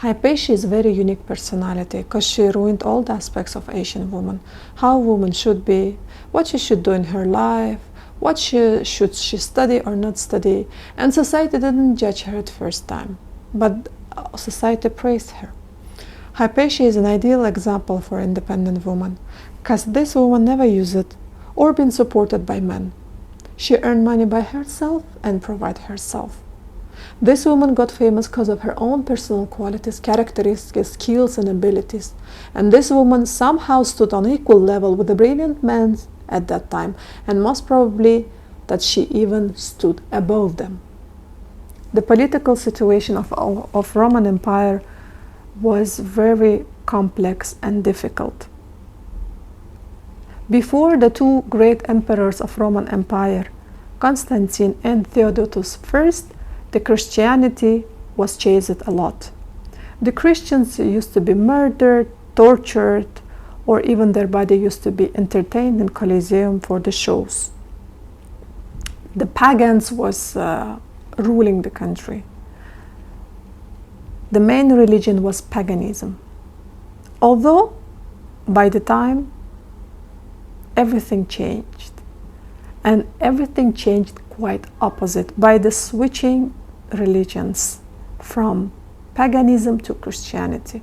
Hypatia is a very unique personality because she ruined all the aspects of Asian woman. How a woman should be, what she should do in her life, what should she study or not study. And society didn't judge her at first time, but society praised her. Hypatia is an ideal example for independent woman because this woman never used it or been supported by men. She earned money by herself and provided herself. This woman got famous because of her own personal qualities, characteristics, skills, and abilities. And this woman somehow stood on equal level with the brilliant men at that time, and most probably that she even stood above them. The political situation of Roman Empire was very complex and difficult. Before the two great emperors of Roman Empire, Constantine and Theodotus I, the Christianity was chased a lot. The Christians used to be murdered, tortured, or even their body used to be entertained in Colosseum for the shows. The pagans was ruling the country. The main religion was paganism. Although by the time everything changed, and everything changed quite opposite by the switching religions from paganism to Christianity.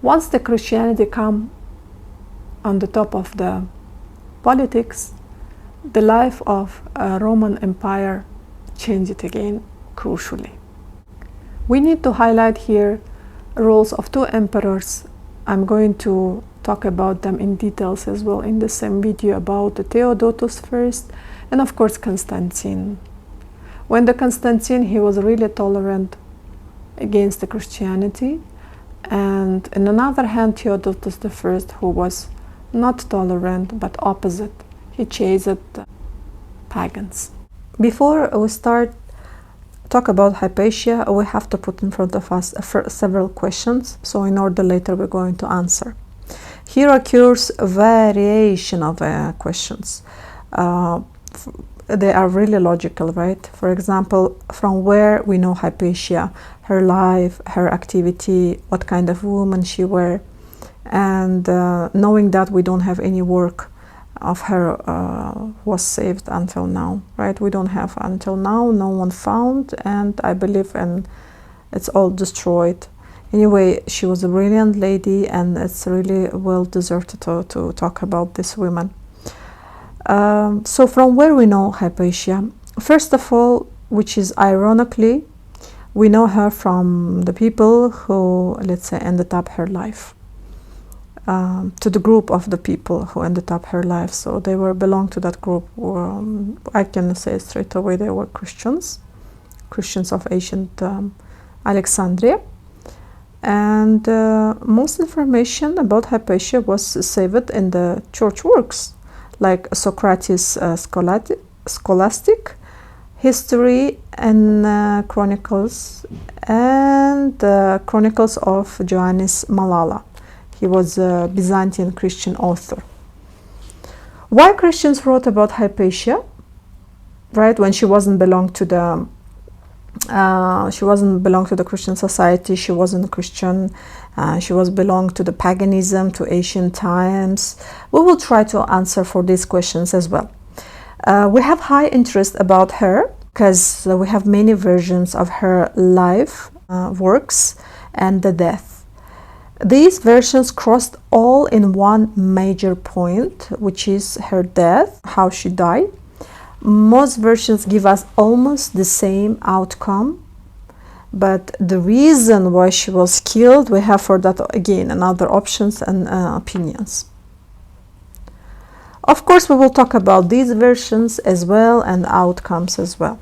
Once the Christianity come on the top of the politics, the life of Roman Empire changed again crucially. We need to highlight here roles of two emperors. I'm going to talk about them in details as well in the same video about the Theodotus first and of course Constantine. When the Constantine, he was really tolerant against the Christianity, and on another hand Theodotus I, who was not tolerant but opposite, he chased pagans. Before we start talk about Hypatia, we have to put in front of us several questions, so in order later we're going to answer. Here occurs a variation of questions. They are really logical, right? For example, from where we know Hypatia, her life, her activity, what kind of woman she were, and knowing that we don't have any work of her was saved until now, right? We don't have until now, no one found, and I believe and it's all destroyed. Anyway, she was a brilliant lady, and it's really well deserved to talk about this woman. So from where we know Hypatia, first of all, which is ironically, we know her from the people who, let's say, ended up her life, to the group of the people who ended up her life. So they belong to that group. I can say straight away they were Christians of ancient Alexandria. And most information about Hypatia was saved in the church works, like Socrates' Scholastic, History and Chronicles, and Chronicles of Joannes Malala. He was a Byzantine Christian author. Why Christians wrote about Hypatia, right? When she wasn't belong to the Christian society. She wasn't a Christian. She was belonged to the paganism, to ancient times. We will try to answer for these questions as well. We have high interest about her because we have many versions of her life, works, and the death. These versions crossed all in one major point, which is her death, how she died. Most versions give us almost the same outcome, but the reason why she was killed, we have for that again another options and opinions. Of course, we will talk about these versions as well and outcomes as well.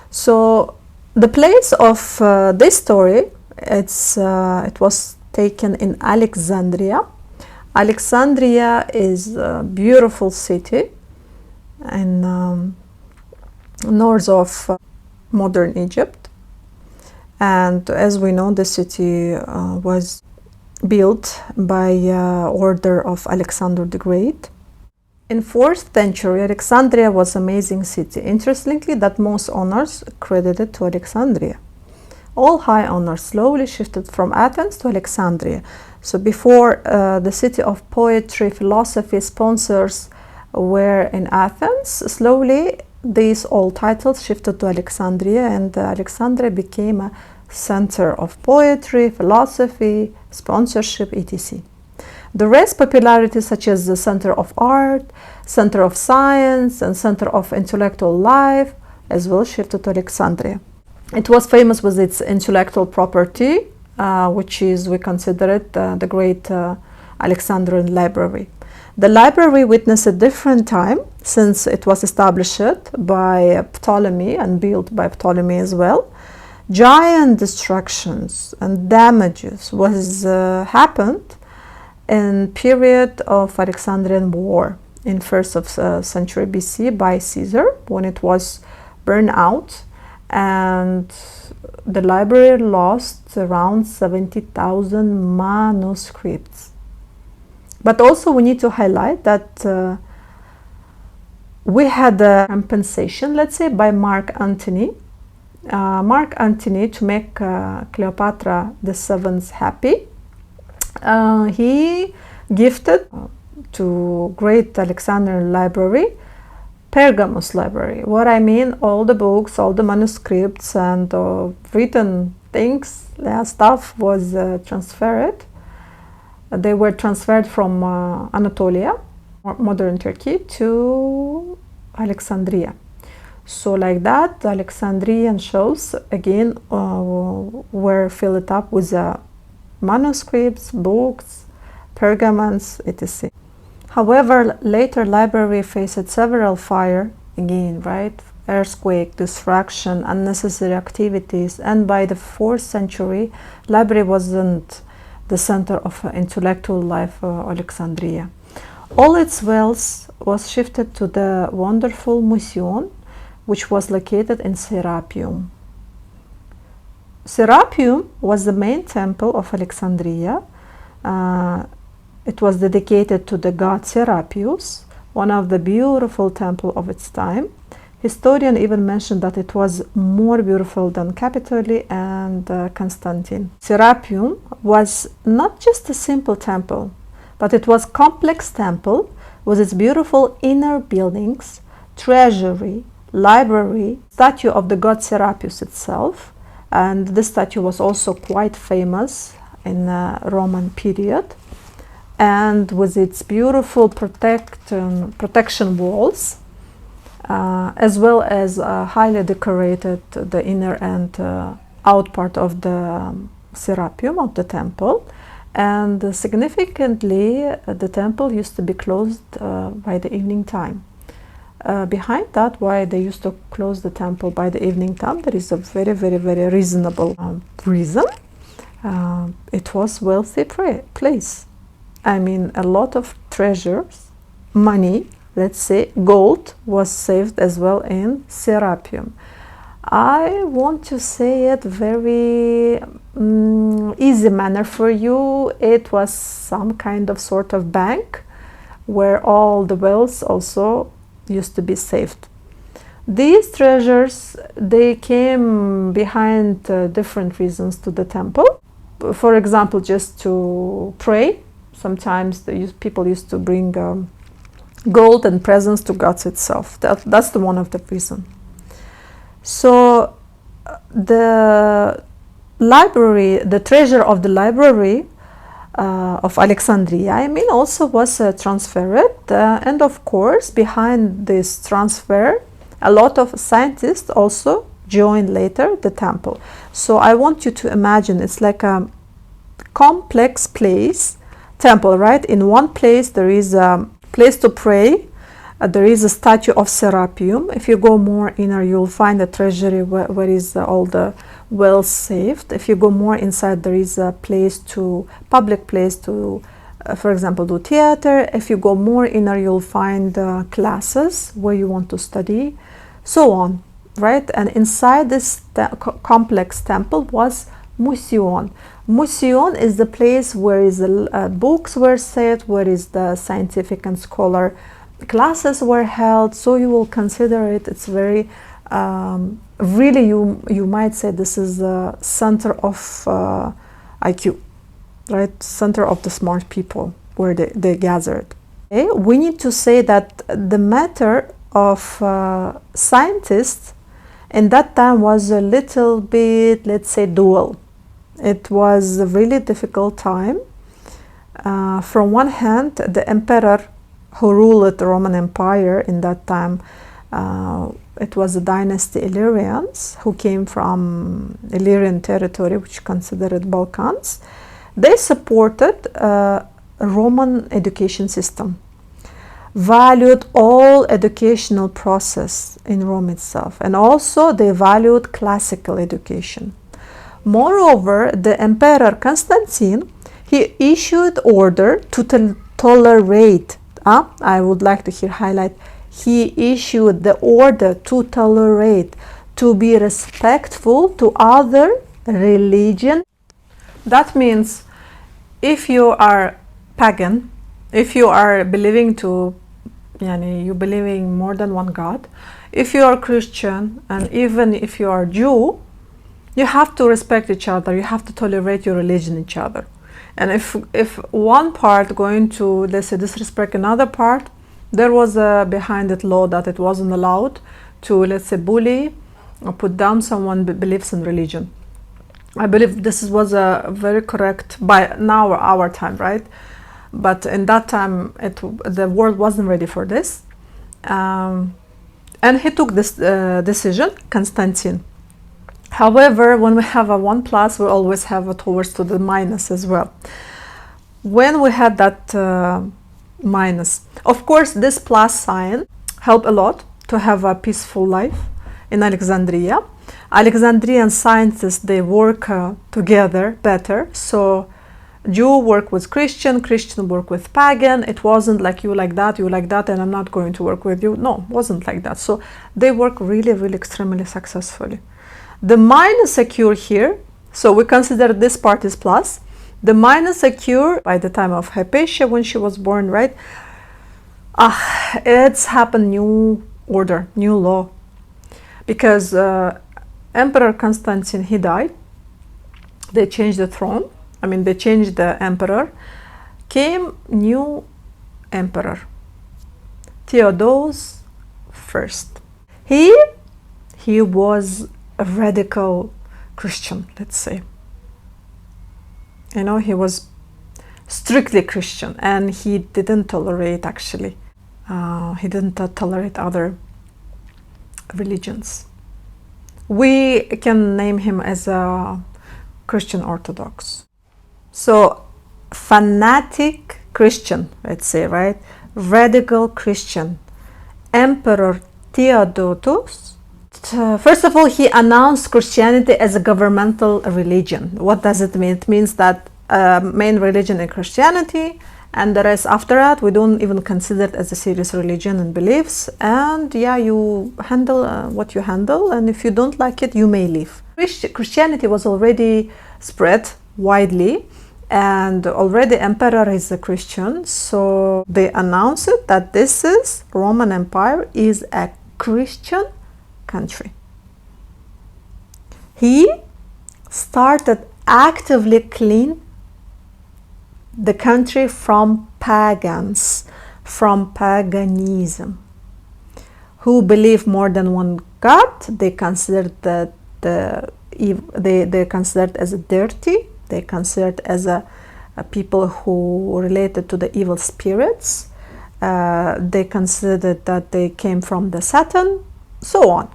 So the place of this story, it was taken in Alexandria. Alexandria is a beautiful city in north of modern Egypt, and as we know, the city was built by order of Alexander the Great. In 4th century, Alexandria was an amazing city. Interestingly, that most honors credited to Alexandria. All high honors slowly shifted from Athens to Alexandria. So before the city of poetry, philosophy, sponsors were in Athens, slowly these all titles shifted to Alexandria, and Alexandria became a center of poetry, philosophy, sponsorship, etc. The rest popularity, such as the center of art, center of science, and center of intellectual life, as well shifted to Alexandria. It was famous with its intellectual property, which is, we consider it the great Alexandrian library. The library witnessed a different time, since it was established by Ptolemy and built by Ptolemy as well. Giant destructions and damages was happened in period of Alexandrian war in 1st of century BC by Caesar, when it was burned out, and the library lost around 70,000 manuscripts. But also we need to highlight that we had a compensation, let's say, by Mark Antony. Mark Antony, to make Cleopatra VII happy, he gifted to great Alexandrian library, Pergamus library. What I mean, all the books, all the manuscripts and written things, stuff was transferred. They were transferred from Anatolia, modern Turkey, to Alexandria. So like that, the Alexandrian shelves again were filled up with manuscripts, books, pergaments, etc. However, later library faced several fire again, right? Earthquake, destruction, unnecessary activities, and by the 4th century, library wasn't the center of intellectual life of Alexandria. All its wealth was shifted to the wonderful Museum, which was located in Serapeum. Serapeum was the main temple of Alexandria. It was dedicated to the god Serapius, one of the beautiful temples of its time. Historians even mentioned that it was more beautiful than Capitoli and Constantine. Serapeum was not just a simple temple, but it was a complex temple with its beautiful inner buildings, treasury, library, statue of the god Serapius itself, and this statue was also quite famous in the Roman period, and with its beautiful protection walls, as well as highly decorated the inner and out part of the Serapeum of the temple. And significantly, the temple used to be closed by the evening time. Behind that, why they used to close the temple by the evening time, there is a very, very, very reasonable reason. It was a wealthy place. I mean, a lot of treasures, money, let's say gold, was saved as well in Serapeum. I want to say it very easy manner for you. It was some kind of sort of bank where all the wealth also used to be saved. These treasures, they came behind different reasons to the temple. For example, just to pray. Sometimes people used to bring gold and presents to God itself. That's the one of the reasons. So the library, the treasure of the library of Alexandria, I mean, also was transferred, and of course behind this transfer a lot of scientists also joined later the temple. So I want you to imagine it's like a complex temple, right? In one place there is a place to pray, there is a statue of Serapeum. If you go more inner, you'll find a treasury where is all the wealth saved. If you go more inside, there is a public place to, for example, do theater. If you go more inner, you'll find classes where you want to study, so on, right? And inside this complex temple was Museum. Museum is the place where the books were set, where is the scientific and scholar classes were held. So you will consider it's very really, you might say this is the center of IQ, right? Center of the smart people where they gathered. Okay? We need to say that the matter of scientists in that time was a little bit, let's say, dual. It was a really difficult time. From one hand, the emperor who ruled the Roman Empire in that time, it was the dynasty Illyrians, who came from Illyrian territory, which considered Balkans. They supported a Roman education system, valued all educational process in Rome itself, and also they valued classical education. Moreover, the Emperor Constantine, he issued order to tolerate, I would like to here highlight, he issued the order to tolerate, to be respectful to other religion. That means if you are pagan, if you are believing you believing more than one God, if you are Christian, and even if you are Jew, you have to respect each other, you have to tolerate your religion each other. And if one part going to, let's say, disrespect another part, there was a behind it law that it wasn't allowed to, let's say, bully or put down someone believes in religion. I believe this was a very correct by now our time, right? But in that time, the world wasn't ready for this. And he took this decision, Constantine. However, when we have a 1+, we always have a towards to the minus as well. When we had that minus, of course, this plus sign helped a lot to have a peaceful life in Alexandria. Alexandrian scientists, they work together better. So Jew work with Christian, Christian work with pagan. It wasn't like you like that, and I'm not going to work with you. No, it wasn't like that. So they work really, really extremely successfully. The minus occur here, so we consider this part is plus. The minus occur by the time of Hypatia when she was born, right? It's happened new order, new law. Because Emperor Constantine, he died. They changed the throne. They changed the emperor. Came new emperor, Theodosius I. He was a radical Christian, let's say. He was strictly Christian, and he didn't tolerate, actually. He didn't tolerate other religions. We can name him as a Christian Orthodox. So, fanatic Christian, let's say, right? Radical Christian. Emperor Theodosius. First of all, he announced Christianity as a governmental religion. What does it mean? It means that main religion is Christianity, and the rest after that we don't even consider it as a serious religion and beliefs. And yeah, you handle what you handle, and if you don't like it, you may leave. Christianity was already spread widely, and already emperor is a Christian, so they announced it that this is Roman Empire is a Christian country. He started actively clean the country from pagans, from paganism, who believe more than one god. They considered that they considered as a dirty. They considered as a people who related to the evil spirits. They considered that they came from the Satan, so on.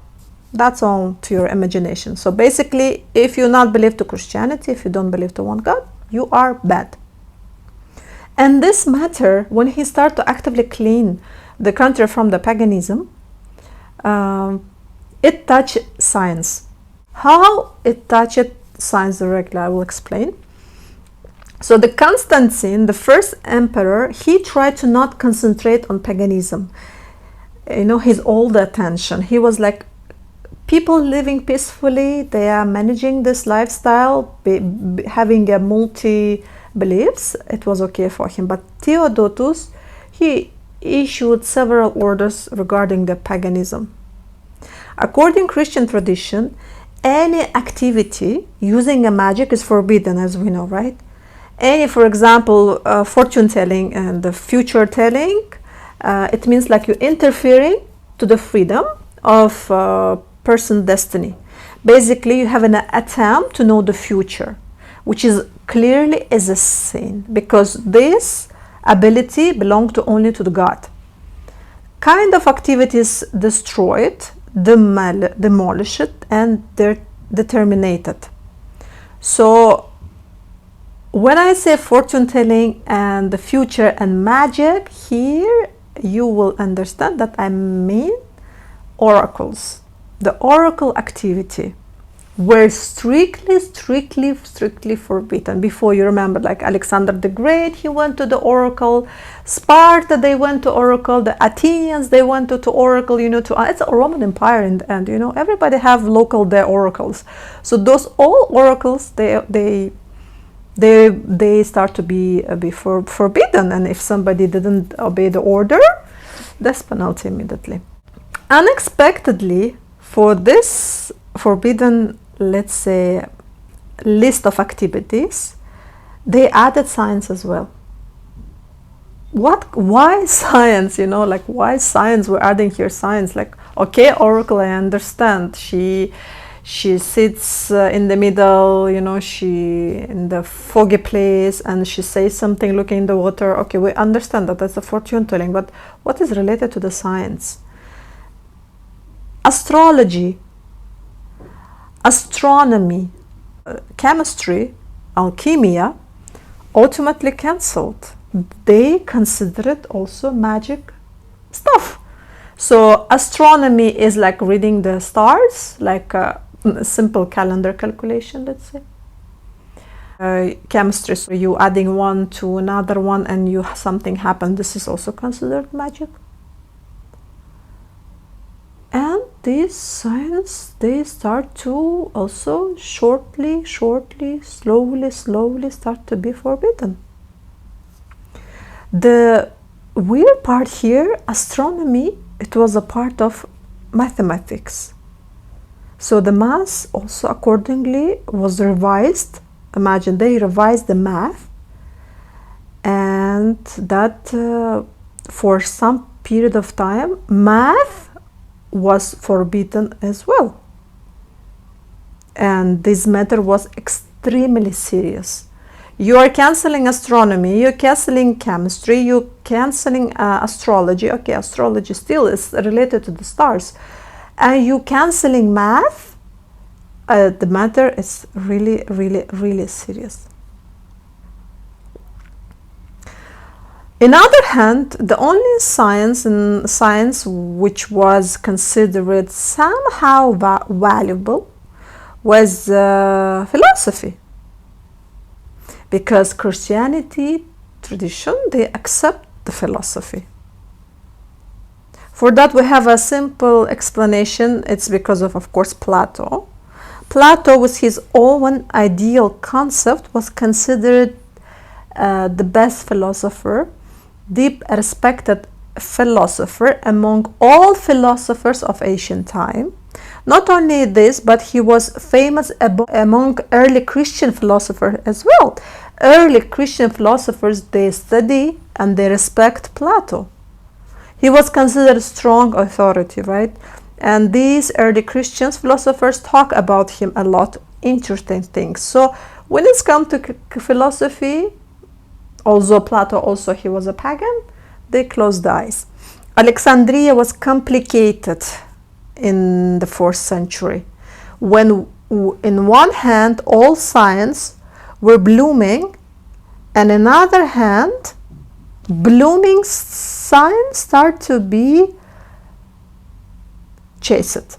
That's all to your imagination. So basically, if you not believe to Christianity, if you don't believe to one God, you are bad. And this matter, when he started to actively clean the country from the paganism, it touched science. How it touched science directly, I will explain. So the Constantine, the first emperor, he tried to not concentrate on paganism. His all the attention. He was like, people living peacefully, they are managing this lifestyle, having a multi-beliefs, it was okay for him. But Theodosius, he issued several orders regarding the paganism. According to Christian tradition, any activity using a magic is forbidden, as we know, right? Any, for example, fortune telling and the future telling, it means like you interfering to the freedom of person's destiny. Basically, you have an attempt to know the future, which is clearly is a sin, because this ability belongs to only to the God. Kind of activities destroyed, demolished, and determinated. So when I say fortune telling and the future and magic, here you will understand that I mean oracles. The oracle activity were strictly forbidden. Before, you remember, like Alexander the Great, he went to the oracle. Sparta, they went to oracle. The Athenians, they went to oracle. It's a Roman Empire, and everybody have local their oracles. So those all oracles, they start to be forbidden, and if somebody didn't obey the order, death penalty immediately. Unexpectedly, for this forbidden, let's say, list of activities, they added science as well. Why science? Why science? We're adding here science. Like, okay, oracle, I understand. She sits in the middle, she in the foggy place, and she says something looking in the water. Okay, we understand that that's a fortune telling, but what is related to the science? Astrology, astronomy, chemistry, alchemy, ultimately cancelled. They consider it also magic stuff. So astronomy is like reading the stars, like a simple calendar calculation, let's say. Chemistry, so you adding one to another one and something happened. This is also considered magic. And this science, they start to also slowly start to be forbidden. The weird part here, astronomy, it was a part of mathematics. So the math also accordingly was revised. Imagine, they revised the math, and that for some period of time, math was forbidden as well. And this matter was extremely serious. You are cancelling astronomy, you're cancelling chemistry, you're cancelling astrology. Okay, astrology still is related to the stars. And you cancelling math, the matter is really serious. On the other hand, the only science which was considered somehow valuable was philosophy. Because Christianity tradition, they accept the philosophy. For that we have a simple explanation. It's because of course, Plato. Plato, with his own ideal concept, was considered the best philosopher, deep respected philosopher among all philosophers of ancient time. Not only this, but he was famous among early Christian philosophers as well. Early Christian philosophers, they study and they respect Plato. He was considered a strong authority, right? And these early Christian philosophers talk about him a lot, interesting things. So when it's come to philosophy, although Plato also he was a pagan, they closed the eyes. Alexandria was complicated in the 4th century, when in one hand all science were blooming, and in another hand blooming science start to be chased.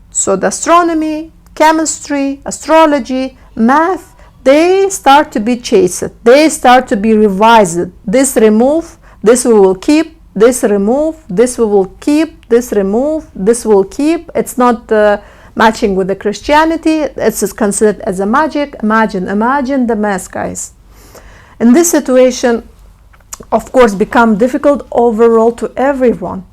So the astronomy, chemistry, astrology, math, they start to be chased. They start to be revised. This remove, this we will keep, this remove, this we will keep, this remove, this will keep. It's not matching with the Christianity. It's considered as a magic. Imagine the mess, guys. In this situation, of course, become difficult overall to everyone.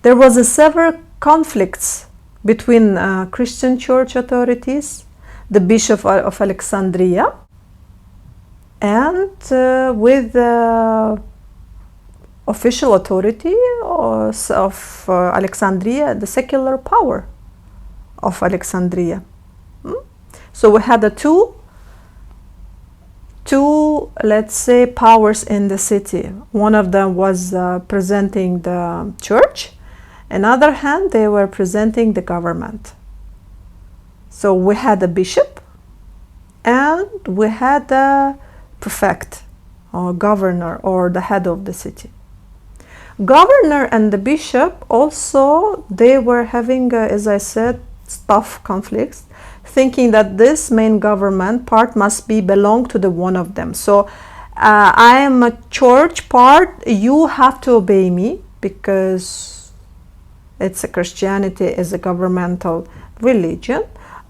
There was a severe conflicts between Christian church authorities, the Bishop of Alexandria, and with the official authority of Alexandria, the secular power of Alexandria. So we had the two, let's say, powers in the city. One of them was presenting the church. On the other hand, they were presenting the government. So we had a bishop and we had a prefect or governor or the head of the city. Governor and the bishop also, they were having, as I said, tough conflicts, thinking that this main government part must belong to the one of them. So I am a church part, you have to obey me because it's a Christianity is a governmental religion.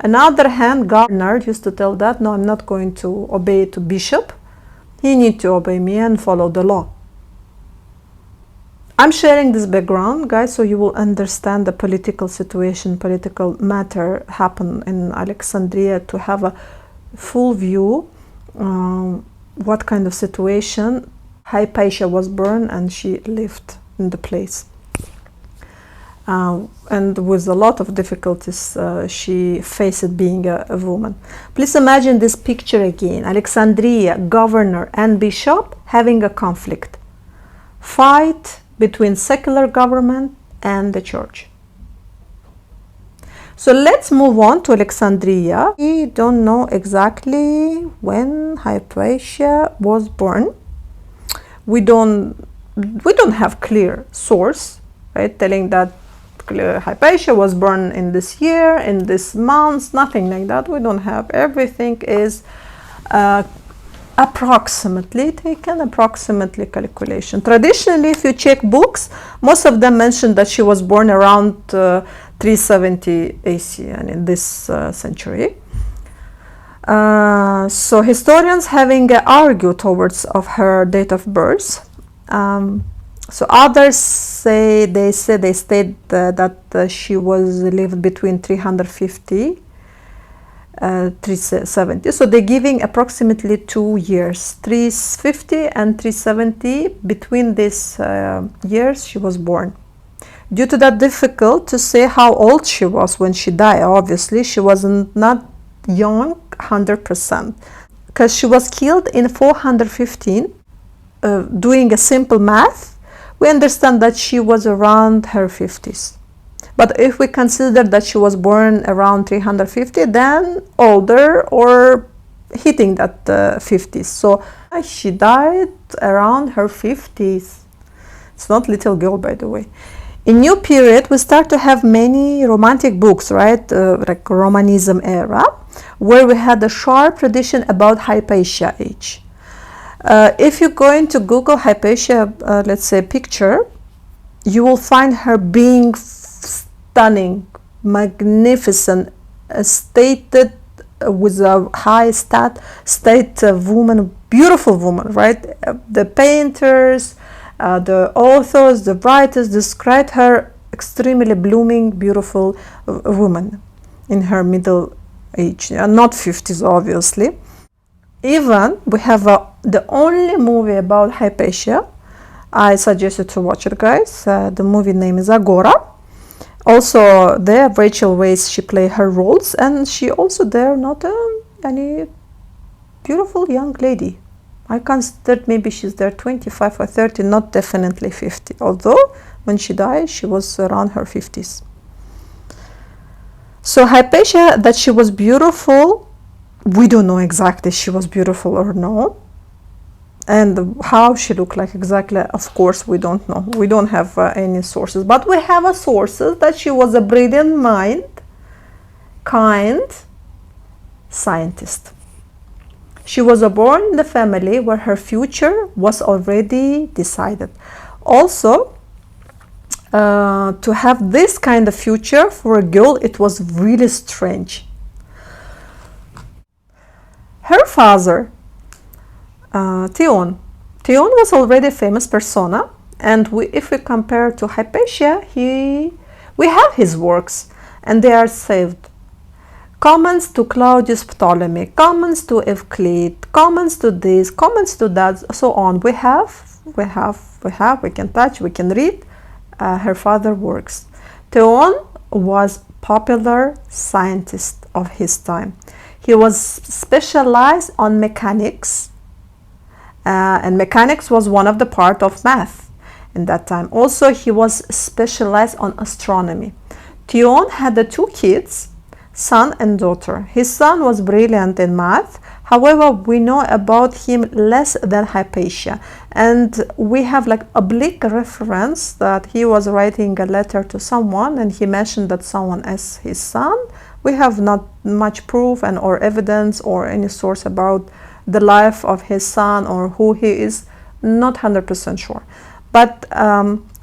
On the other hand, governor used to tell that, no, I'm not going to obey to bishop. He needs to obey me and follow the law. I'm sharing this background, guys, so you will understand the political situation, political matter happen in Alexandria, to have a full view what kind of situation Hypatia was born and she lived in the place. And with a lot of difficulties she faced being a woman. Please imagine this picture again. Alexandria, governor and bishop having a conflict. Fight between secular government and the church. So let's move on to Alexandria. We don't know exactly when Hypatia was born. We don't have clear source, right, telling that Hypatia was born in this year, in this month, nothing like that. We don't have. Everything is approximately taken, approximately calculation. Traditionally, if you check books, most of them mention that she was born around 370 AC, and in this century. So historians having argued towards of her date of birth. So others they state that she was lived between 350 370. So they're giving approximately 2 years, 350 and 370. Between these years she was born. Due to that, difficult to say how old she was when she died. Obviously she wasn't not young 100%, because she was killed in 415. Doing a simple math, we understand that she was around her 50s. But if we consider that she was born around 350, then older or hitting that 50s. So she died around her 50s. It's not little girl, by the way. In new period, we start to have many romantic books, right? Like Romanism era, where we had a sharp tradition about Hypatia age. If you're going to Google Hypatia, let's say picture, you will find her being stunning, magnificent, stated with a high state woman, beautiful woman, right? The painters, the authors, the writers described her extremely blooming, beautiful woman in her middle age, not 50s, obviously. Even we have the only movie about Hypatia. I suggest you to watch it, guys. The movie name is Agora. Also there Rachel Weisz, she played her roles, and she also there not any beautiful young lady. I considered maybe she's there 25 or 30, not definitely 50, although when she died she was around her 50s. So Hypatia, that she was beautiful, we don't know exactly she was beautiful or no, and how she looked like exactly, of course we don't know. We don't have any sources, but we have a sources that she was a brilliant mind, kind scientist. She was born in the family where her future was already decided. Also, to have this kind of future for a girl, it was really strange. Her father, Theon was already a famous persona, and if we compare to Hypatia, we We have his works, and they are saved. Comments to Claudius Ptolemy, comments to Euclid, comments to this, comments to that, so on. We can touch, we can read her father's works. Theon was popular scientist of his time. He was specialized on mechanics, and mechanics was one of the part of math in that time. Also, he was specialized on astronomy. Theon had the two kids, son and daughter. His son was brilliant in math. However, we know about him less than Hypatia, and we have like oblique reference that he was writing a letter to someone and he mentioned that someone as his son. We have not much proof and or evidence or any source about the life of his son or who he is, not 100% sure. But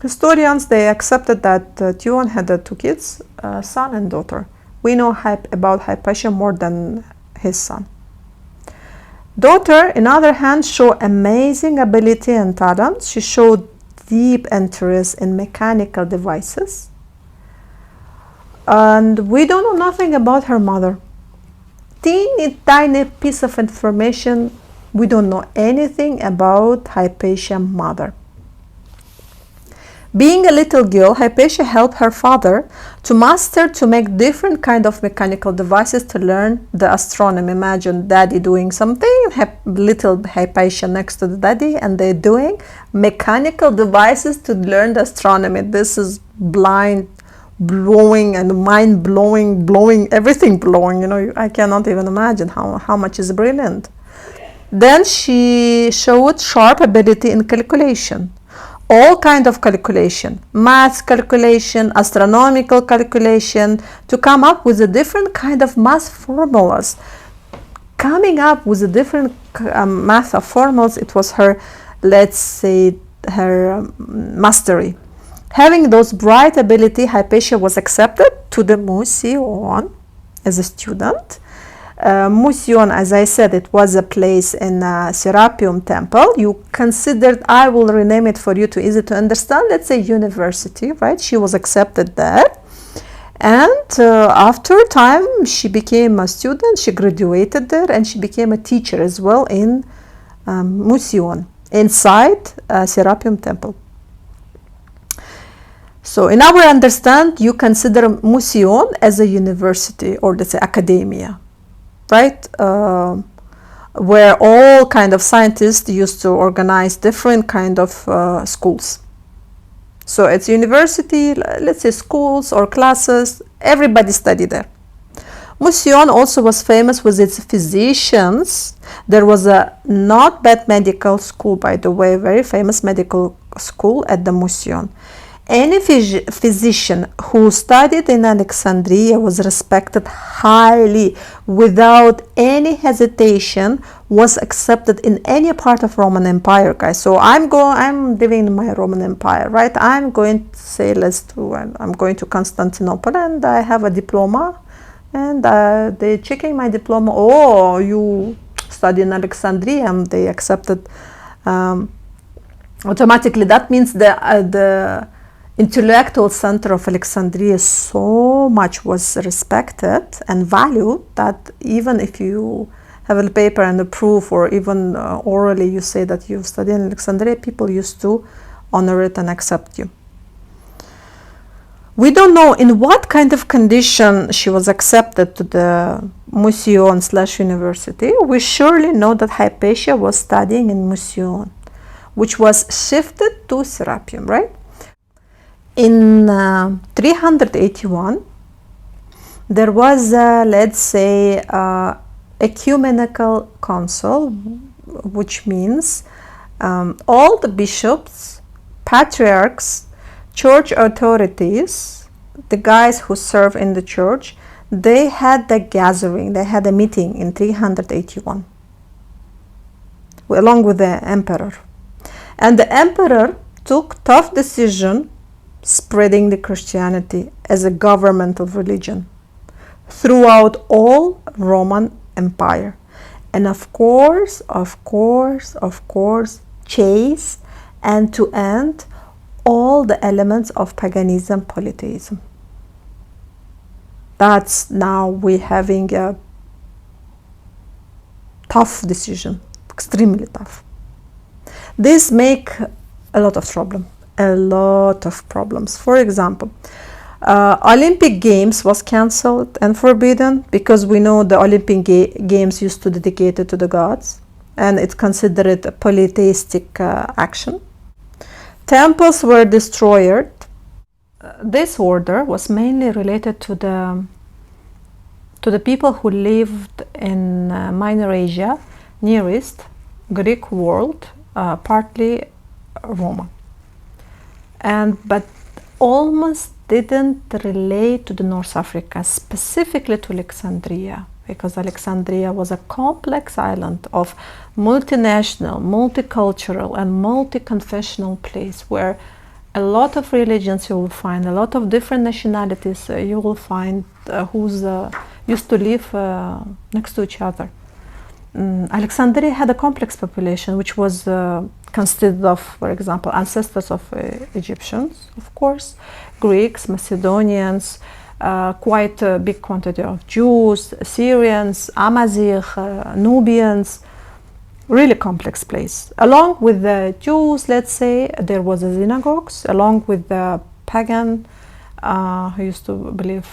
historians, they accepted that Theon had two kids, son and daughter. We know about Hypatia more than his son. Daughter, on the other hand, showed amazing ability and talent. She showed deep interest in mechanical devices. And we don't know nothing about her mother. Teeny tiny piece of information. We don't know anything about Hypatia's mother. Being a little girl, Hypatia helped her father to master to make different kind of mechanical devices to learn the astronomy. Imagine daddy doing something, little Hypatia next to the daddy, and they're doing mechanical devices to learn the astronomy. This is blind blowing and mind blowing, everything blowing. You know, I cannot even imagine how much is brilliant. Then she showed sharp ability in calculation. All kind of calculation, math calculation, astronomical calculation, to come up with a different kind of math formulas. Coming up with a different math of formulas, it was her, let's say, her mastery. Having those bright ability, Hypatia was accepted to the Museion as a student. Museion, as I said, it was a place in Serapeum temple. You considered, I will rename it for you to easy to understand, let's say university, right? She was accepted there. And after time, she became a student, she graduated there, and she became a teacher as well in Museion, inside Serapeum temple. So in our understand, you consider Museion as a university, or let's say academia, right? Where all kind of scientists used to organize different kind of schools. So it's university, let's say schools or classes, everybody studied there. Museion also was famous with its physicians. There was a not bad medical school, by the way, very famous medical school at the Museion. Any physician who studied in Alexandria was respected highly, without any hesitation, was accepted in any part of Roman Empire, guys. So I'm living in my Roman Empire, right? I'm going to say, I'm going to Constantinople and I have a diploma, and they're checking my diploma. Oh, you study in Alexandria, and they accepted automatically. That means the intellectual center of Alexandria so much was respected and valued that even if you have a paper and a proof, or even orally you say that you studied in Alexandria, people used to honor it and accept you. We don't know in what kind of condition she was accepted to the Museion/university. We surely know that Hypatia was studying in Museion, which was shifted to Serapeum, right? In 381, there was, let's say, Ecumenical Council, which means all the bishops, patriarchs, church authorities, the guys who serve in the church, they had a gathering, they had a meeting in 381, along with the emperor. And the emperor took tough decision spreading the Christianity as a governmental religion throughout all Roman Empire, and of course, chase and to end all the elements of paganism, polytheism. That's now we're having a tough decision, extremely tough. This make a lot of problems. For example, Olympic Games was cancelled and forbidden because we know the Olympic Games used to dedicate it to the gods, and it's considered a polytheistic action. Temples were destroyed. This order was mainly related to the people who lived in Minor Asia, Near East, Greek world, partly Roma, but almost didn't relate to the North Africa, specifically to Alexandria, because Alexandria was a complex island of multinational, multicultural, and multi-confessional place where a lot of religions you will find, a lot of different nationalities you will find who's used to live next to each other. Alexandria had a complex population which was consisted of, for example, ancestors of Egyptians, of course, Greeks, Macedonians, quite a big quantity of Jews, Syrians, Amazigh, Nubians, really complex place. Along with the Jews, let's say, there was a synagogues, along with the pagan who used to believe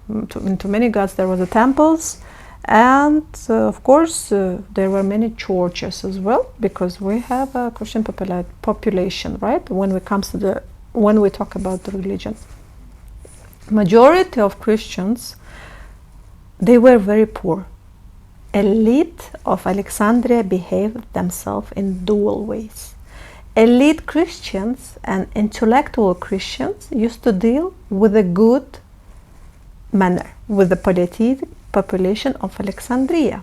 into many gods, there was the temples, and of course there were many churches as well, because we have a Christian population, right? When we talk about the religion, majority of Christians, they were very poor. Elite of Alexandria behaved themselves in dual ways. Elite Christians and intellectual Christians used to deal with a good manner with the polytheistic population of Alexandria.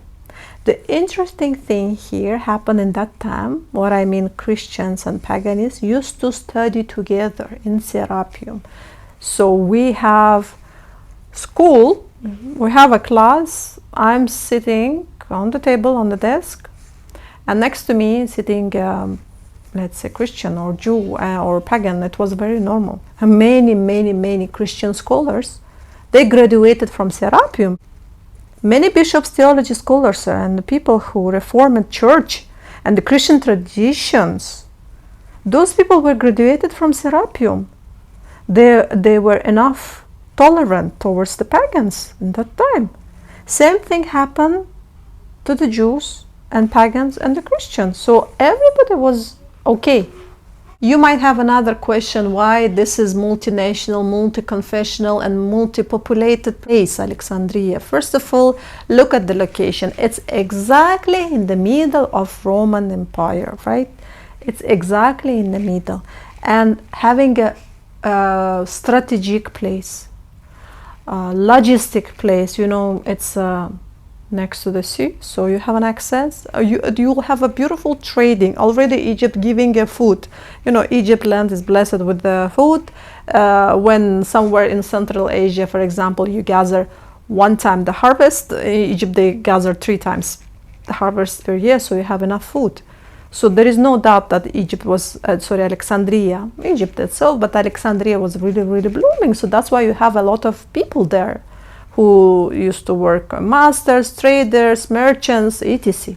The interesting thing here happened in that time, what I mean Christians and paganists used to study together in Serapeum. So we have school, we have a class, I'm sitting on the table, on the desk, and next to me sitting, let's say Christian or Jew or pagan. It was very normal. And many Christian scholars, they graduated from Serapeum. Many bishops, theology scholars, and people who reformed church and the Christian traditions, those people were graduated from Serapeum. They were enough tolerant towards the pagans in that time. Same thing happened to the Jews and pagans and the Christians. So everybody was okay. You might have another question, why this is multinational, multi-confessional, and multi-populated place, Alexandria. First of all, look at the location. It's exactly in the middle of Roman Empire, right? It's exactly in the middle. And having a strategic place, logistic place, you know, it's next to the sea, so you have an access. You'll have a beautiful trading. Already Egypt giving a food. You know, Egypt land is blessed with the food. When somewhere in Central Asia, for example, you gather one time the harvest, in Egypt they gather 3 times the harvest per year, so you have enough food. So there is no doubt that Alexandria, Egypt itself, but Alexandria was really blooming. So that's why you have a lot of people there who used to work, masters, traders, merchants, etc.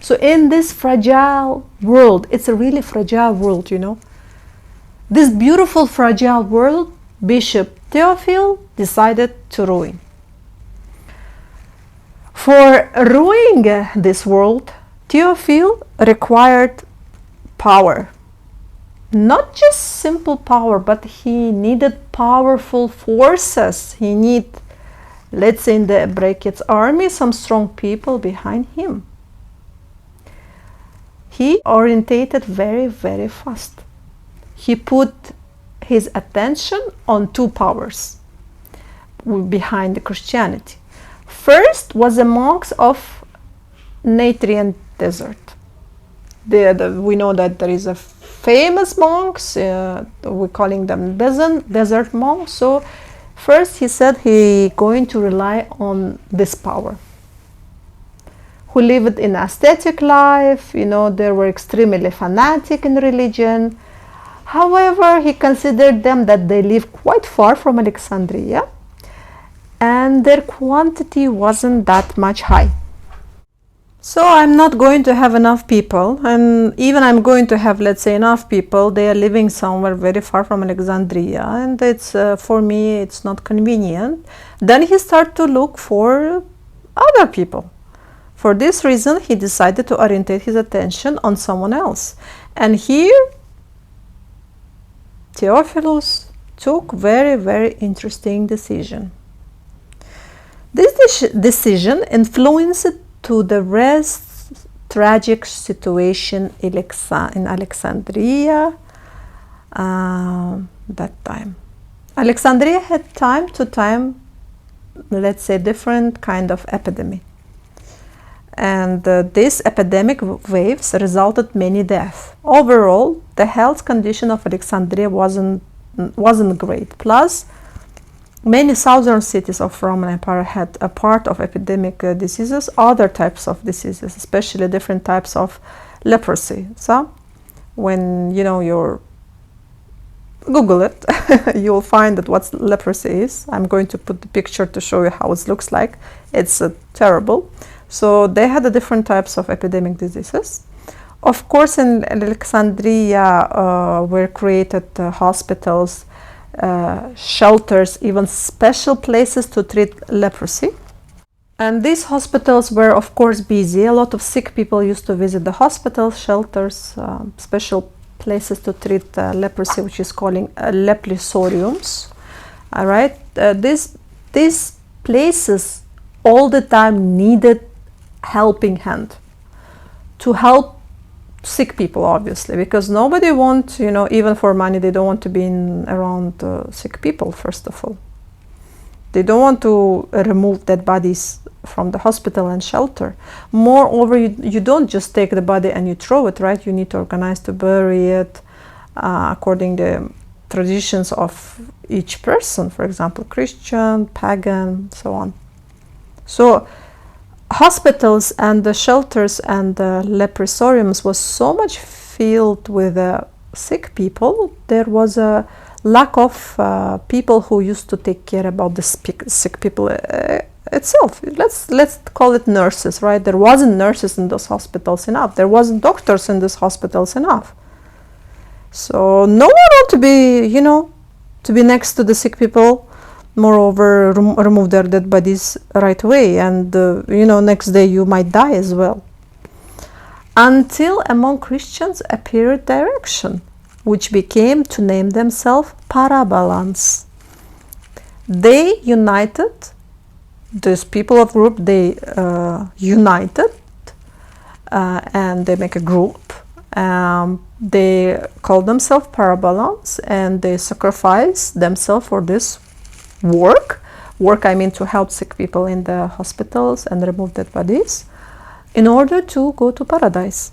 So in this fragile world, it's a really fragile world, you know. This beautiful fragile world, Bishop Theophilus decided to ruin. For ruining this world, Theophilus required power. Not just simple power, but he needed powerful forces. He needed, let's say in the brackets, army, some strong people behind him. He orientated very fast. He put his attention on 2 powers behind the Christianity. First was the monks of Natrian desert. We know that there is a famous monks, we're calling them desert monks. So first he said he going to rely on this power, who lived in ascetic life, you know, they were extremely fanatic in religion. However, he considered them that they live quite far from Alexandria, and their quantity wasn't that much high. So I'm not going to have enough people, and even I'm going to have, let's say, enough people, they are living somewhere very far from Alexandria, and it's for me it's not convenient. Then he started to look for other people. For this reason, he decided to orientate his attention on someone else. And here, Theophilus took very interesting decision. This decision influenced to the rest tragic situation in Alexandria that time. Alexandria had time to time, let's say, different kind of epidemic. And this epidemic waves resulted many deaths. Overall, the health condition of Alexandria wasn't great. Plus, many southern cities of Roman Empire had a part of epidemic diseases, other types of diseases, especially different types of leprosy. So, when you're Google it, you'll find that what leprosy is. I'm going to put the picture to show you how it looks like. It's terrible. So they had different types of epidemic diseases. Of course, in Alexandria were created hospitals, shelters, even special places to treat leprosy. And these hospitals were, of course, busy. A lot of sick people used to visit the hospitals, shelters, special places to treat leprosy, which is calling leprosoriums. All right, these places all the time needed helping hand to help sick people, obviously, because nobody wants, even for money, they don't want to be around sick people. First of all, they don't want to remove dead bodies from the hospital and shelter. Moreover, you don't just take the body and you throw it, right? You need to organize to bury it according to the traditions of each person, for example, Christian, pagan, so on. So hospitals and the shelters and the leprosoriums was so much filled with sick people. There was a lack of people who used to take care about the sick people itself. Let's call it nurses, right? There wasn't nurses in those hospitals enough. There wasn't doctors in these hospitals enough. So no one wanted to be, to be next to the sick people. Moreover, remove their dead bodies right away, and next day you might die as well. Until among Christians appeared direction, which became to name themselves Parabalans. They united, this people of group, they united and they make a group. They call themselves Parabalans, and they sacrifice themselves for this work, I mean to help sick people in the hospitals and remove dead bodies, in order to go to paradise.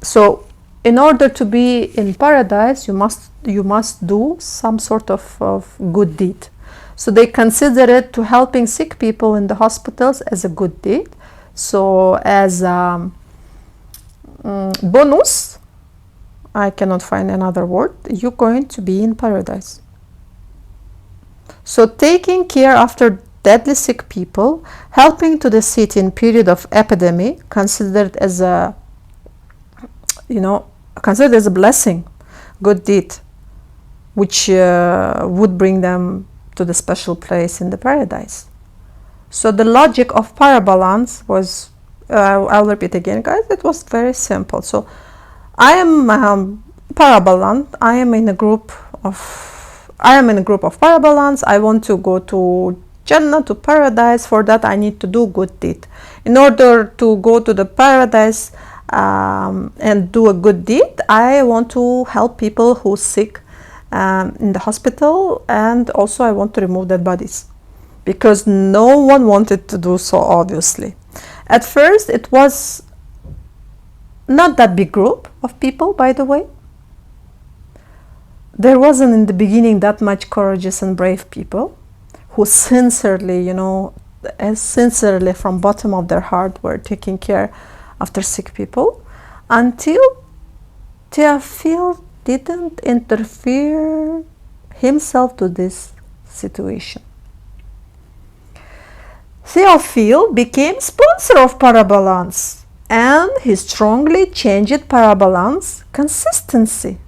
So in order to be in paradise, you must do some sort of good deed. So they consider it to helping sick people in the hospitals as a good deed. So as bonus, I cannot find another word, you're going to be in paradise. So taking care after deadly sick people, helping to the city in period of epidemic, considered as a blessing, good deed, which would bring them to the special place in the paradise. So the logic of Parabalans was, I'll repeat again, guys, it was very simple. So I am Parabalan, I am in a group of Parabalans. I want to go to Jannah, to paradise. For that I need to do good deed. In order to go to the paradise and do a good deed, I want to help people who are sick in the hospital, and also I want to remove dead bodies, because no one wanted to do so, obviously. At first it was not that big group of people, by the way. There wasn't in the beginning that much courageous and brave people who sincerely, sincerely from bottom of their heart were taking care after sick people, until Theophilus didn't interfere himself to this situation. Theophilus became sponsor of Parabalans, and he strongly changed Parabalans' consistency,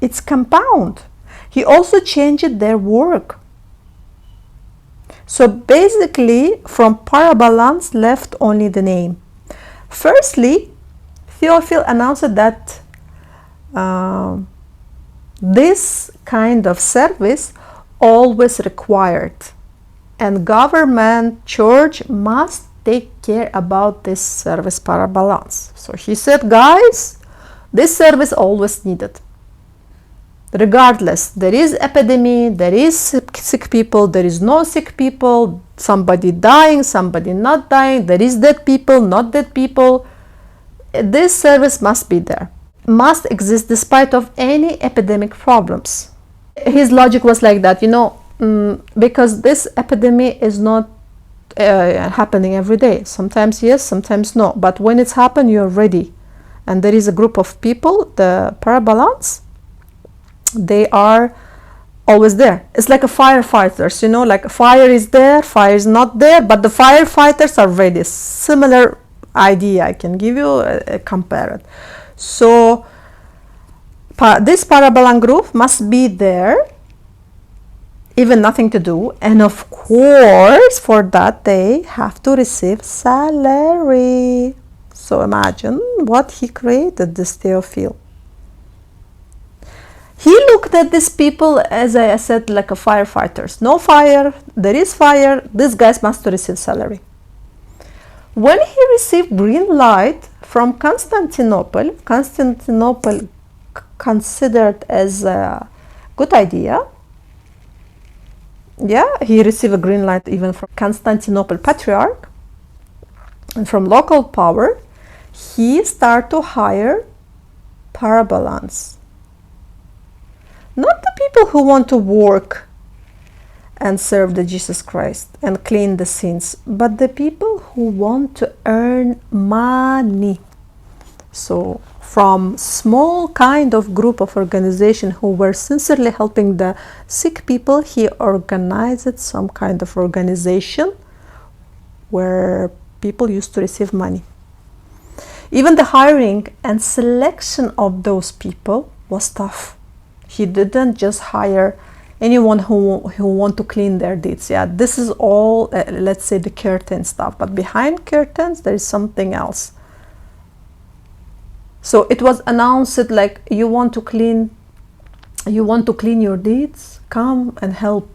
its compound. He also changed their work. So basically, from Parabalans left only the name. Firstly, Theophilus announced that this kind of service always required, and government, church must take care about this service Parabalans. So he said, guys, this service always needed. Regardless, there is epidemic, there is sick people, there is no sick people, somebody dying, somebody not dying, there is dead people, not dead people. This service must be there, must exist despite of any epidemic problems. His logic was like that, because this epidemic is not happening every day. Sometimes yes, sometimes no. But when it's happened, you're ready. And there is a group of people, the Parabalans, they are always there. It's like a firefighters, like fire is there, fire is not there, but the firefighters are ready. Similar idea, I can give you a compare it. So this Parabalan group must be there, even nothing to do, and of course for that they have to receive salary. So imagine what he created, this Theophilus. He looked at these people, as I said, like a firefighters. No fire, there is fire, these guys must receive salary. When he received green light from Constantinople considered as a good idea. Yeah, he received a green light even from Constantinople Patriarch and from local power. He started to hire Parabalans. Not the people who want to work and serve the Jesus Christ and clean the sins, but the people who want to earn money. So from small kind of group of organization who were sincerely helping the sick people, he organized some kind of organization where people used to receive money. Even the hiring and selection of those people was tough. He didn't just hire anyone who want to clean their deeds. Yeah, this is all, let's say, the curtain stuff. But behind curtains, there is something else. So it was announced like, you want to clean your deeds, come and help,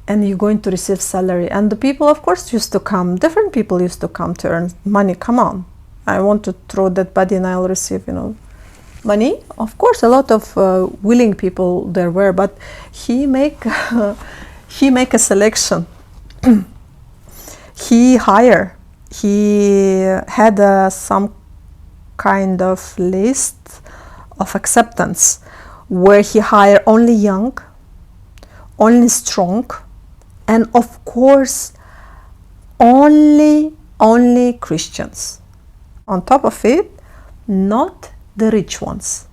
and you're going to receive salary. And the people, of course, used to come. Different people used to come to earn money. Come on, I want to throw that body and I'll receive, money. Of course, a lot of willing people there were, but he make a selection. He had some kind of list of acceptance where he hired only young, only strong, and of course only Christians. On top of it, not the rich ones,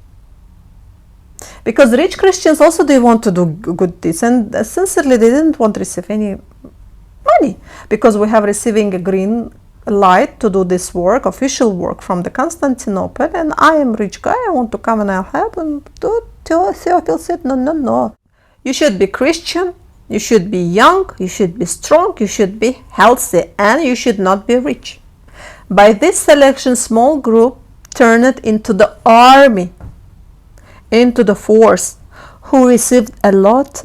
because rich Christians also, they want to do good deeds, and sincerely they didn't want to receive any money, because we have receiving a green light to do this work, official work from the Constantinople, and I am rich guy, I want to come and I'll help. And Theophilus said, no, you should be Christian, you should be young, you should be strong, you should be healthy, and you should not be rich. By this selection, small group turned into the army, into the force, who received a lot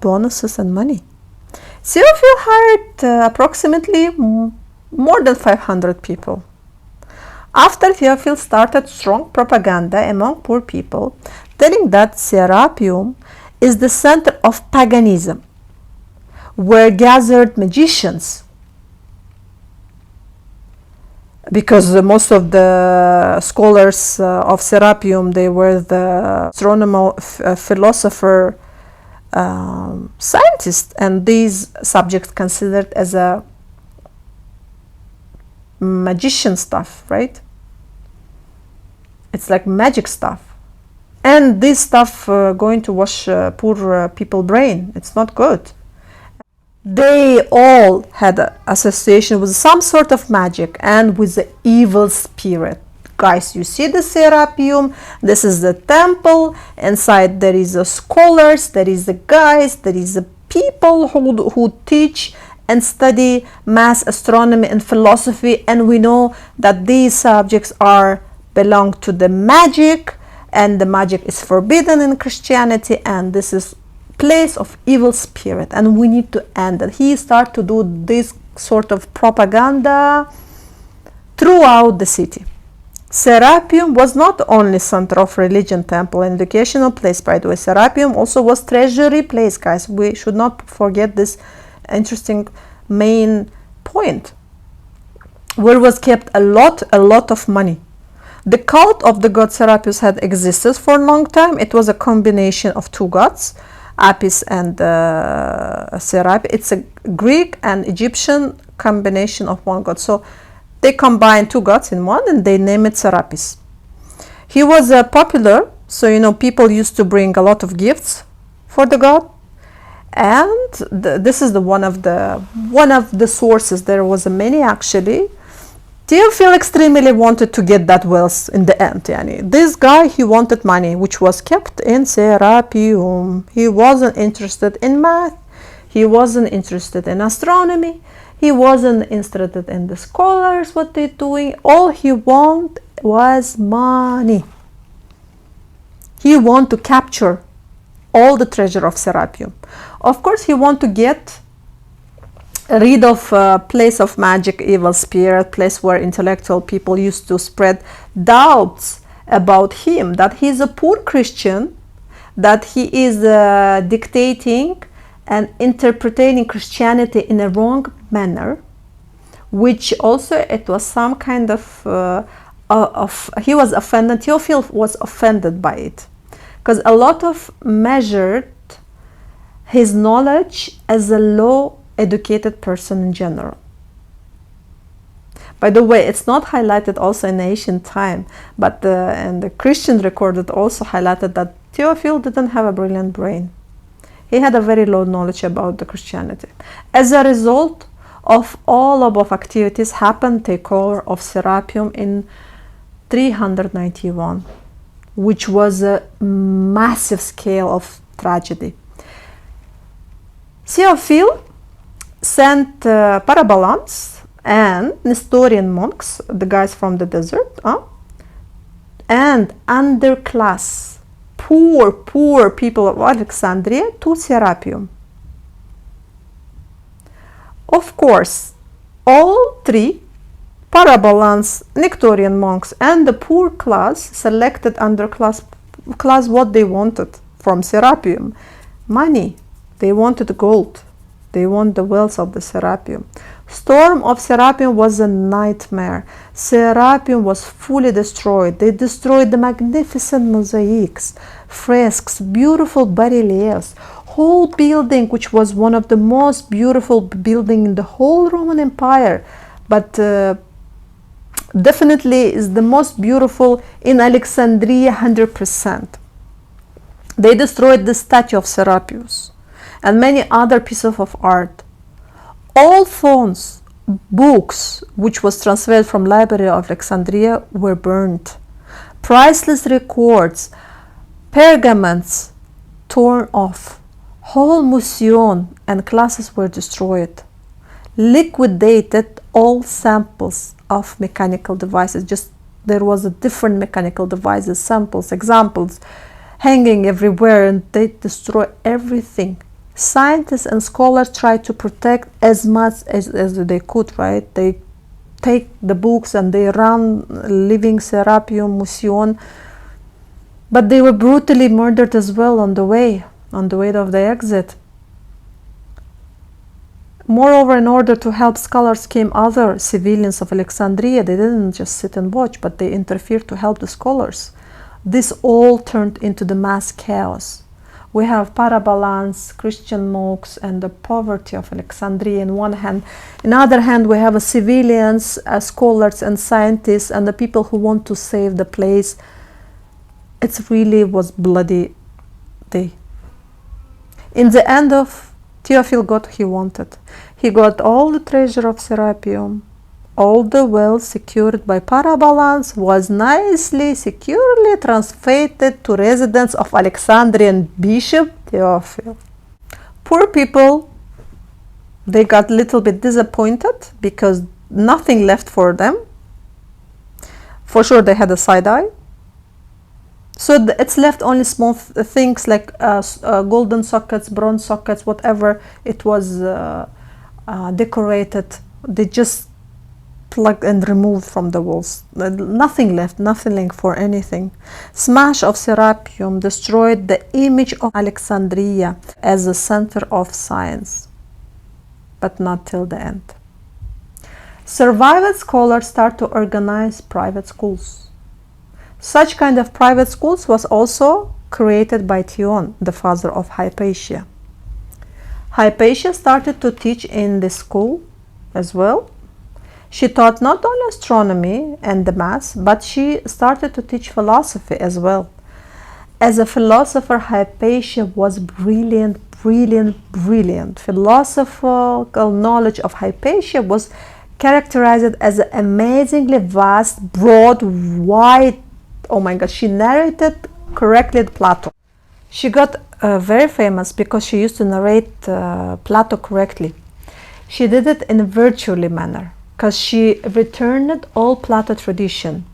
bonuses and money. Theophilus hired approximately more than 500 people. After Theophilus started strong propaganda among poor people, telling that Serapeum is the center of paganism, where gathered magicians, because most of the scholars of Serapeum, they were the astronomer, philosopher, scientists, and these subjects considered as a magician stuff, right? It's like magic stuff, and this stuff going to wash poor people brain. It's not good. they all had an association with some sort of magic and with the evil spirit. Guys, you see the Serapeum, this is the temple, inside there is the scholars, there is the guys, there is the people who teach and study math, astronomy and philosophy, and we know that these subjects belong to the magic, and the magic is forbidden in Christianity, and this is place of evil spirit, and we need to end it. He started to do this sort of propaganda throughout the city. Serapeum was not only center of religion, temple, and educational place, by the way. Serapeum also was treasury place, guys. We should not forget this interesting main point, where was kept a lot of money. The cult of the god Serapius had existed for a long time. It was a combination of two gods, Apis and Serapius. It's a Greek and Egyptian combination of one god. So they combine two gods in one and they name it Serapis. He was popular, so you know people used to bring a lot of gifts for the god. And this is one of the sources. There was many actually. Theophilus extremely wanted to get that wealth in the end. This guy, he wanted money, which was kept in Serapeum. He wasn't interested in math. He wasn't interested in astronomy. He wasn't interested in the scholars, what they're doing. All he wanted was money. He wanted to capture all the treasure of Serapeum. Of course, he wanted to get rid of place of magic, evil spirit, place where intellectual people used to spread doubts about him, that he's a poor Christian, that he is dictating and interpreting Christianity in a wrong manner, which also it was some kind of he was offended. Theophilus was offended by it, because a lot of measured his knowledge as a low educated person in general. By the way, it's not highlighted also in ancient time, but and the Christian recorded also highlighted that Theophilus didn't have a brilliant brain. He had a very low knowledge about the Christianity. As a result of all above activities happened takeover of Serapeum in 391, which was a massive scale of tragedy. Theophilus sent Parabalani and Nestorian monks, the guys from the desert, and underclass, poor people of Alexandria to Serapeum. Of course, all three, Parabalani, Nestorian monks, and the poor class selected underclass what they wanted from Serapeum. Money. They wanted gold. They want the wealth of the Serapeum. Storm of Serapeum was a nightmare. Serapeum was fully destroyed. They destroyed the magnificent mosaics, fresques, beautiful bas-reliefs, whole building, which was one of the most beautiful building in the whole Roman Empire, but definitely is the most beautiful in Alexandria, 100%. They destroyed the statue of Serapius and many other pieces of art. All phones, books, which was transferred from Library of Alexandria, were burned. Priceless records, pergaments torn off. Whole museum and classes were destroyed. Liquidated all samples of mechanical devices. Just there was a different mechanical devices, samples, examples hanging everywhere, and they destroy everything. Scientists and scholars tried to protect as much as they could, right? They take the books and they run living Serapeum Museum, but they were brutally murdered as well on the way of the exit. Moreover, in order to help scholars came other civilians of Alexandria. They didn't just sit and watch, but they interfered to help the scholars. This all turned into the mass chaos. We have Parabalani, Christian monks, and the poverty of Alexandria in one hand. In the other hand, we have civilians, scholars and scientists, and the people who want to save the place. It really was bloody day. In the end of Theophilus got what he wanted. He got all the treasure of Serapeum. All the wealth secured by Parabalani was nicely, securely transferred to residence of Alexandrian bishop Theophilus. Poor people, they got a little bit disappointed because nothing left for them. For sure they had a side eye. So it's left only small things like golden sockets, bronze sockets, whatever it was decorated. They just plugged and removed from the walls. Nothing left, nothing for anything. Smash of Serapeum destroyed the image of Alexandria as a center of science, but not till the end. Survived scholars start to organize private schools. Such kind of private schools was also created by Theon, the father of Hypatia. Hypatia started to teach in the school as well. She taught not only astronomy and the maths, but she started to teach philosophy as well. As a philosopher, Hypatia was brilliant. Philosophical knowledge of Hypatia was characterized as an amazingly vast, broad, wide. Oh my God, she narrated correctly Plato. She got very famous because she used to narrate Plato correctly. She did it in a virtually manner because she returned all Plato tradition.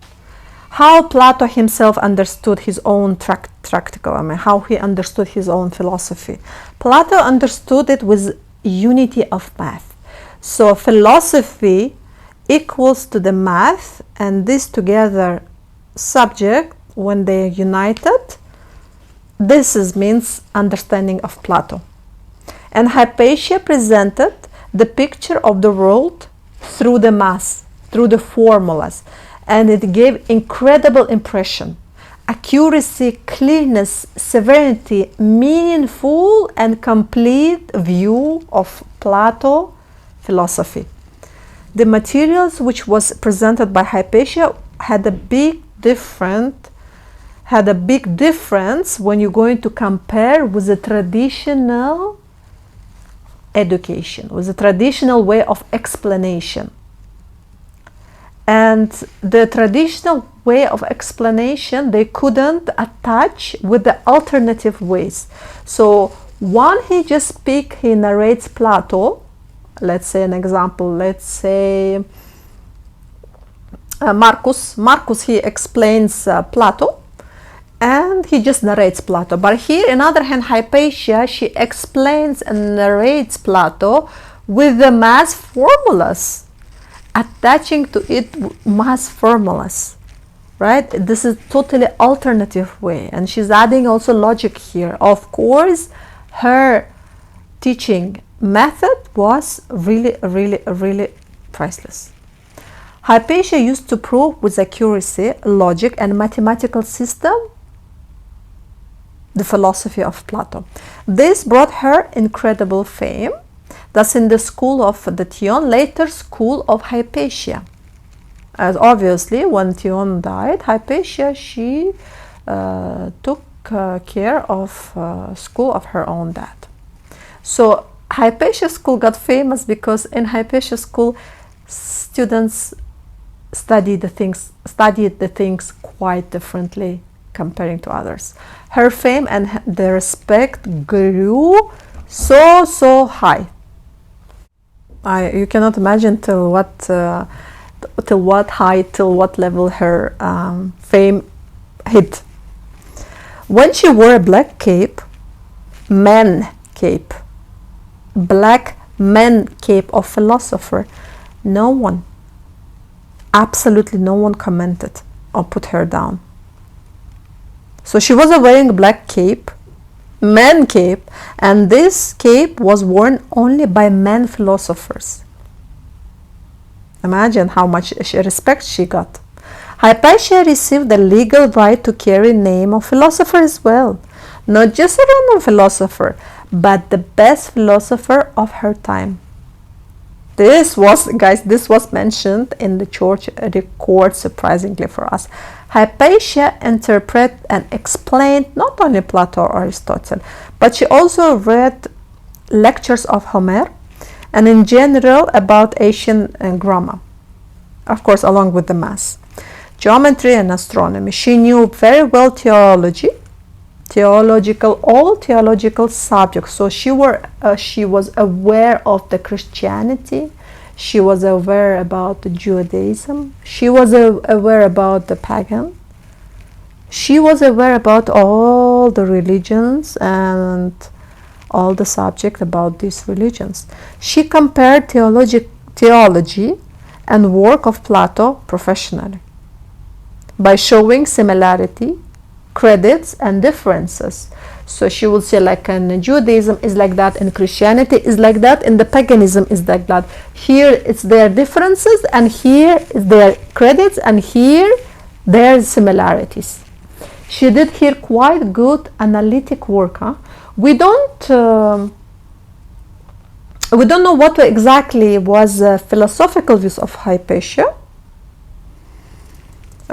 How Plato himself understood his own how he understood his own philosophy. Plato understood it with unity of math. So philosophy equals to the math, and this together subject, when they are united, this means understanding of Plato. And Hypatia presented the picture of the world through the math, through the formulas, and it gave incredible impression, accuracy, clearness, severity, meaningful and complete view of Plato philosophy. The materials which was presented by Hypatia had a big difference when you're going to compare with the traditional education, with the traditional way of explanation. And the traditional way of explanation, they couldn't attach with the alternative ways. So one, he narrates Plato. Let's say an example, let's say Marcus, he explains Plato, and he just narrates Plato. But here, on the other hand, Hypatia, she explains and narrates Plato with the math formulas, attaching to it math formulas, right? This is totally alternative way, and she's adding also logic here. Of course, her teaching method was really priceless. Hypatia used to prove with accuracy, logic, and mathematical system the philosophy of Plato. This brought her incredible fame. Thus, in the school of the Theon, later school of Hypatia. As obviously, when Theon died, Hypatia, she took care of school of her own dad. So Hypatia school got famous because in Hypatia school, students studied the things quite differently comparing to others. Her fame and the respect grew so high. You cannot imagine till what level her fame hit. When she wore a black cape, black man cape of philosopher, no one, absolutely no one commented or put her down. So she was wearing a black cape, man cape, and this cape was worn only by men philosophers. Imagine how much respect she got. Hypatia received the legal right to carry name of philosopher as well, not just a random philosopher, but the best philosopher of her time. This was mentioned in the church record, surprisingly for us. Hypatia interpreted and explained not only Plato or Aristotle, but she also read lectures of Homer, and in general about ancient grammar, of course, along with the math, geometry and astronomy. She knew very well theology, all theological subjects. So she was aware of the Christianity. She was aware about the Judaism. She was aware about the pagan. She was aware about all the religions and all the subject about these religions. She compared theology and work of Plato professionally by showing similarity, credits, and differences. So she will say, like, in Judaism is like that, in Christianity is like that, in the paganism is like that. Here it's their differences, and here is their credits, and here their similarities. She did here quite good analytic work. We don't know what exactly was philosophical views of Hypatia,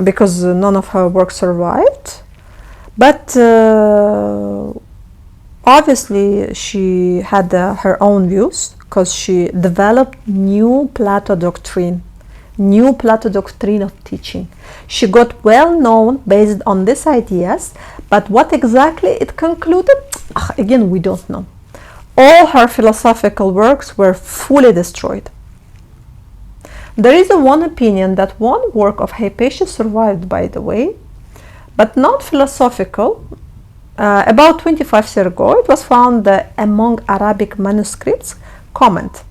because none of her work survived. But obviously she had her own views, because she developed new Plato doctrine of teaching. She got well known based on these ideas, but what exactly it concluded, again, we don't know. All her philosophical works were fully destroyed. There is one opinion that one work of Hypatia survived, by the way, but not philosophical. About 25 years ago, it was found among Arabic manuscripts comment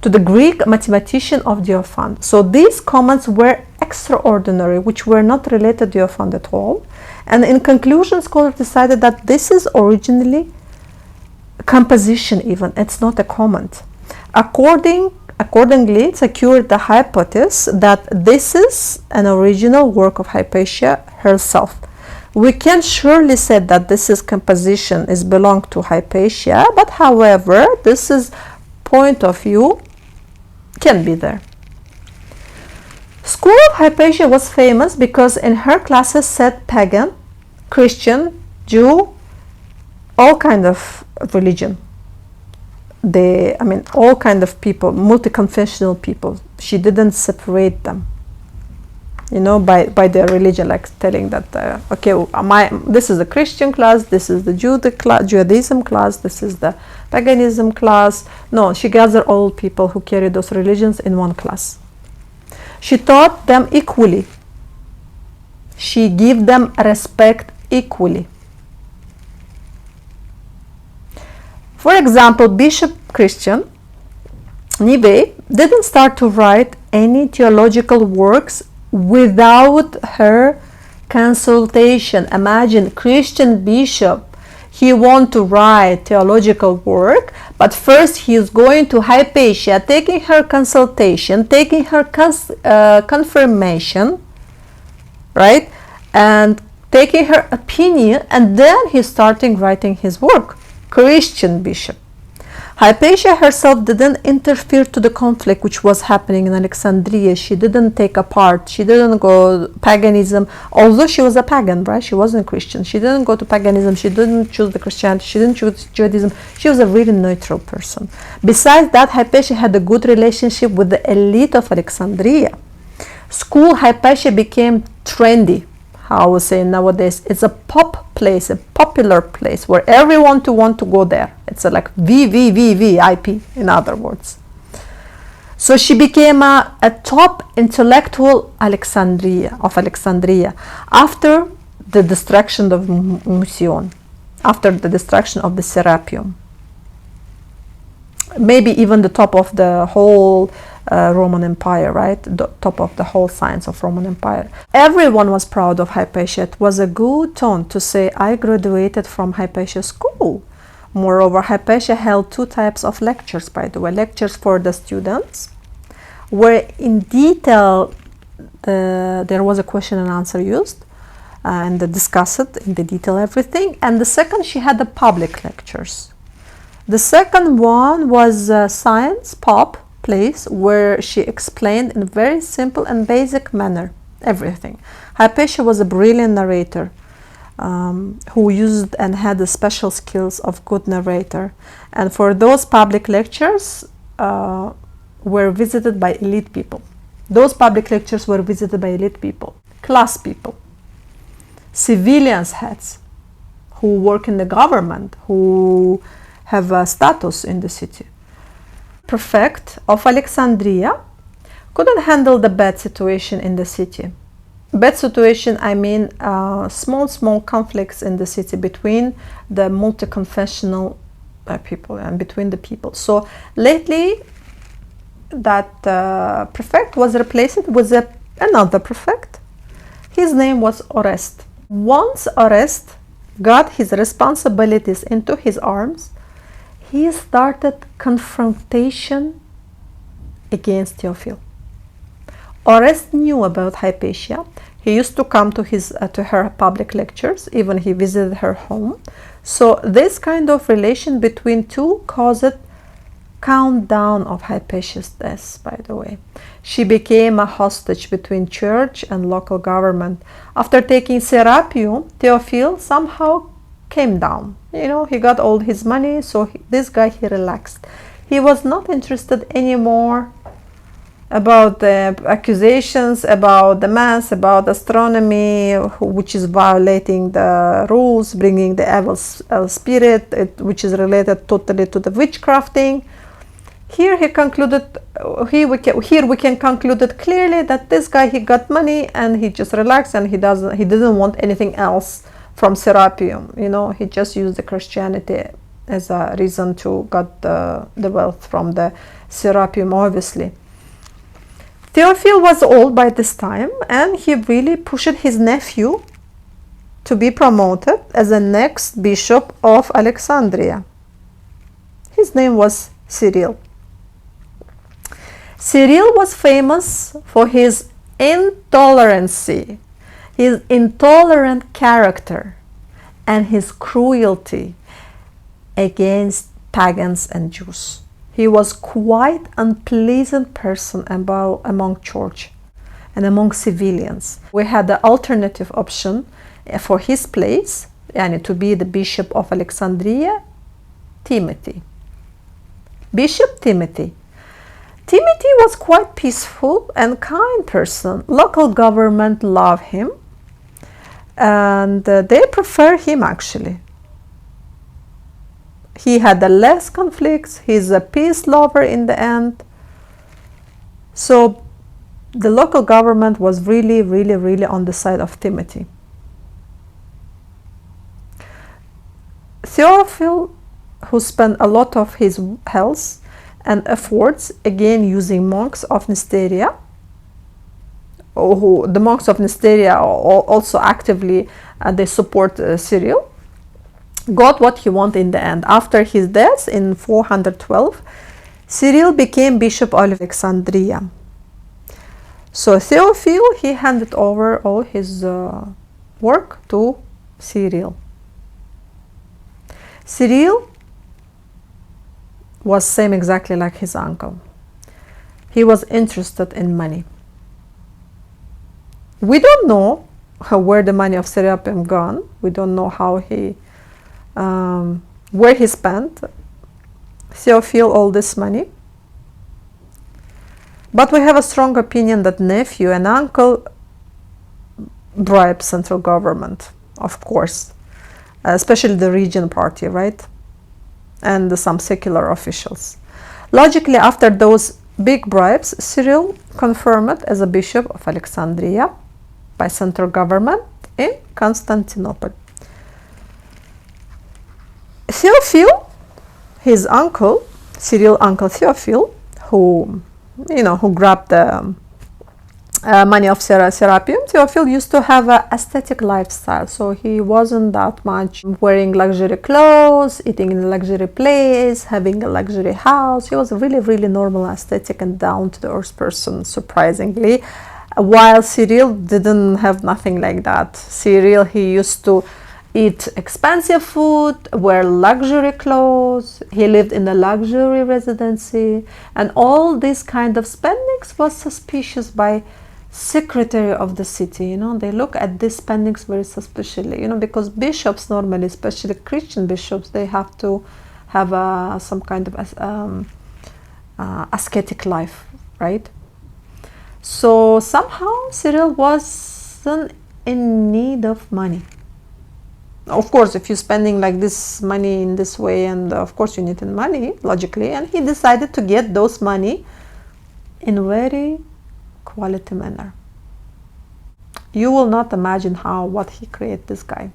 to the Greek mathematician of Theophan. So these comments were extraordinary, which were not related to Theophan at all. And in conclusion, scholars decided that this is originally a composition even, it's not a comment. Accordingly, it secured the hypothesis that this is an original work of Hypatia herself. We can surely say that this is composition is belong to Hypatia, but however, this is point of view can be there. School of Hypatia was famous because in her classes sat pagan, Christian, Jew, all kind of religion. All kind of people, multi-confessional people. She didn't separate them, by their religion, like telling that, this is the Christian class, this is the Judaism class, this is the paganism class. No, she gathered all people who carry those religions in one class. She taught them equally. She gave them respect equally. For example, Bishop Christian Nive didn't start to write any theological works without her consultation. Imagine, Christian bishop, he want to write theological work, but first he is going to Hypatia, taking her consultation, taking her confirmation, right, and taking her opinion, and then he's starting writing his work. Christian bishop. Hypatia herself didn't interfere to the conflict which was happening in Alexandria. She didn't take a part. She didn't go paganism, although she was a pagan, right? She wasn't Christian. She didn't go to paganism. She didn't choose the Christianity. She didn't choose Judaism. She was a really neutral person. Besides that, Hypatia had a good relationship with the elite of Alexandria. School Hypatia became trendy. How I would say nowadays, it's a pop place, a popular place where everyone want to go there. It's like VIP, in other words. So she became a top intellectual of Alexandria after the destruction of Musion, after the destruction of the Serapeum. Maybe even the top of the whole Roman Empire, right? The top of the whole science of Roman Empire. Everyone was proud of Hypatia. It was a good tone to say, I graduated from Hypatia school. Moreover, Hypatia held two types of lectures, by the way. Lectures for the students, where in detail there was a question and answer used, and discussed in the detail everything. And the second, she had the public lectures. The second one was science, pop, place, where she explained in a very simple and basic manner everything. Hypatia was a brilliant narrator. who used and had the special skills of good narrator. And for those public lectures were visited by elite people. Those public lectures were visited by elite people, class people, civilians heads who work in the government, who have a status in the city. Prefect of Alexandria couldn't handle the bad situation in the city. Bad situation, I mean small conflicts in the city between the multi-confessional people and between the people. So lately that prefect was replaced with another prefect. His name was Orestes. Once Orestes got his responsibilities into his arms, he started confrontation against Theophilus. Orestes knew about Hypatia. He used to come to her public lectures, even he visited her home. So this kind of relation between two caused countdown of Hypatia's death, by the way. She became a hostage between church and local government. After taking Serapeum, Theophilus somehow came down. You know, he got all his money, so this guy, he relaxed. He was not interested anymore about the accusations, about the mass, about astronomy, which is violating the rules, bringing the evil spirit, which is related totally to the witchcrafting. Here he concluded, here we can conclude it clearly that this guy, he got money and he just relaxed, and he didn't want anything else from Serapeum. You know, he just used the Christianity as a reason to get the wealth from the Serapeum, obviously. Theophilus was old by this time, and he really pushed his nephew to be promoted as the next bishop of Alexandria. His name was Cyril. Cyril was famous for his intolerancy, his intolerant character, and his cruelty against pagans and Jews. He was quite unpleasant person among church and among civilians. We had the alternative option for his place, and to be the Bishop of Alexandria, Timothy. Bishop Timothy. Timothy was quite peaceful and kind person. Local government loved him, and they prefer him actually. He had less conflicts. He's a peace lover in the end. So the local government was really on the side of Timothy. Theophilus, who spent a lot of his health and efforts, again using monks of Nesteria, the monks of Nesteria also actively they support Cyril, got what he wanted in the end. After his death in 412, Cyril became Bishop of Alexandria. So Theophilus, he handed over all his work to Cyril. Cyril was same exactly like his uncle. He was interested in money. We don't know where the money of Serapeum gone. We don't know how he where he spent Theophilus all this money. But we have a strong opinion that nephew and uncle bribed central government, of course, especially the Regent Party, right? And some secular officials. Logically, after those big bribes, Cyril confirmed as a bishop of Alexandria by central government in Constantinople. Theophilus, his uncle, Cyril's uncle Theophilus, who grabbed the money of Serapeum, Theophilus used to have an aesthetic lifestyle. So he wasn't that much wearing luxury clothes, eating in a luxury place, having a luxury house. He was a really normal, aesthetic and down-to-earth person, surprisingly. While Cyril didn't have nothing like that. Cyril, he used to eat expensive food, wear luxury clothes, he lived in a luxury residency, and all this kind of spendings was suspicious by secretary of the city. You know, they look at these spendings very suspiciously, you know, because bishops normally, especially Christian bishops, they have to have some kind of ascetic life, right? So somehow Cyril wasn't in need of money. Of course, if you're spending like this money in this way, and of course you need money, logically, and he decided to get those money in very quality manner. You will not imagine what he created, this guy.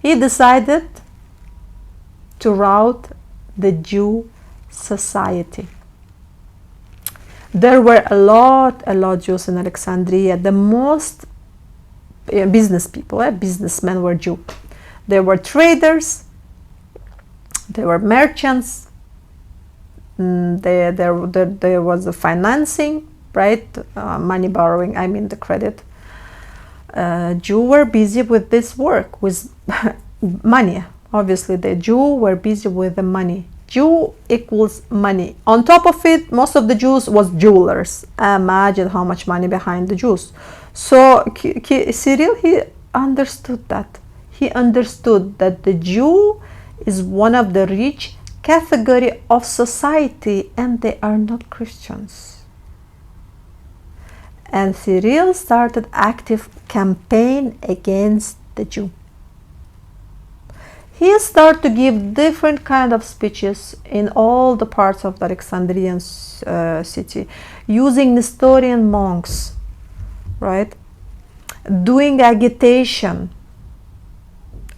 He decided to rout the Jew society. There were a lot of Jews in Alexandria. The most business people, businessmen were Jew. There were traders, there were merchants, there was the financing, right? Money borrowing, I mean the credit. Jew were busy with this work, with money. Obviously, the Jew were busy with the money. Jew equals money. On top of it, most of the Jews was jewelers. Imagine how much money behind the Jews. So Cyril, he understood that. He understood that the Jew is one of the rich category of society, and they are not Christians. And Cyril started active campaign against the Jew. He started to give different kind of speeches in all the parts of the Alexandrian city, using Nestorian monks, right? Doing agitation,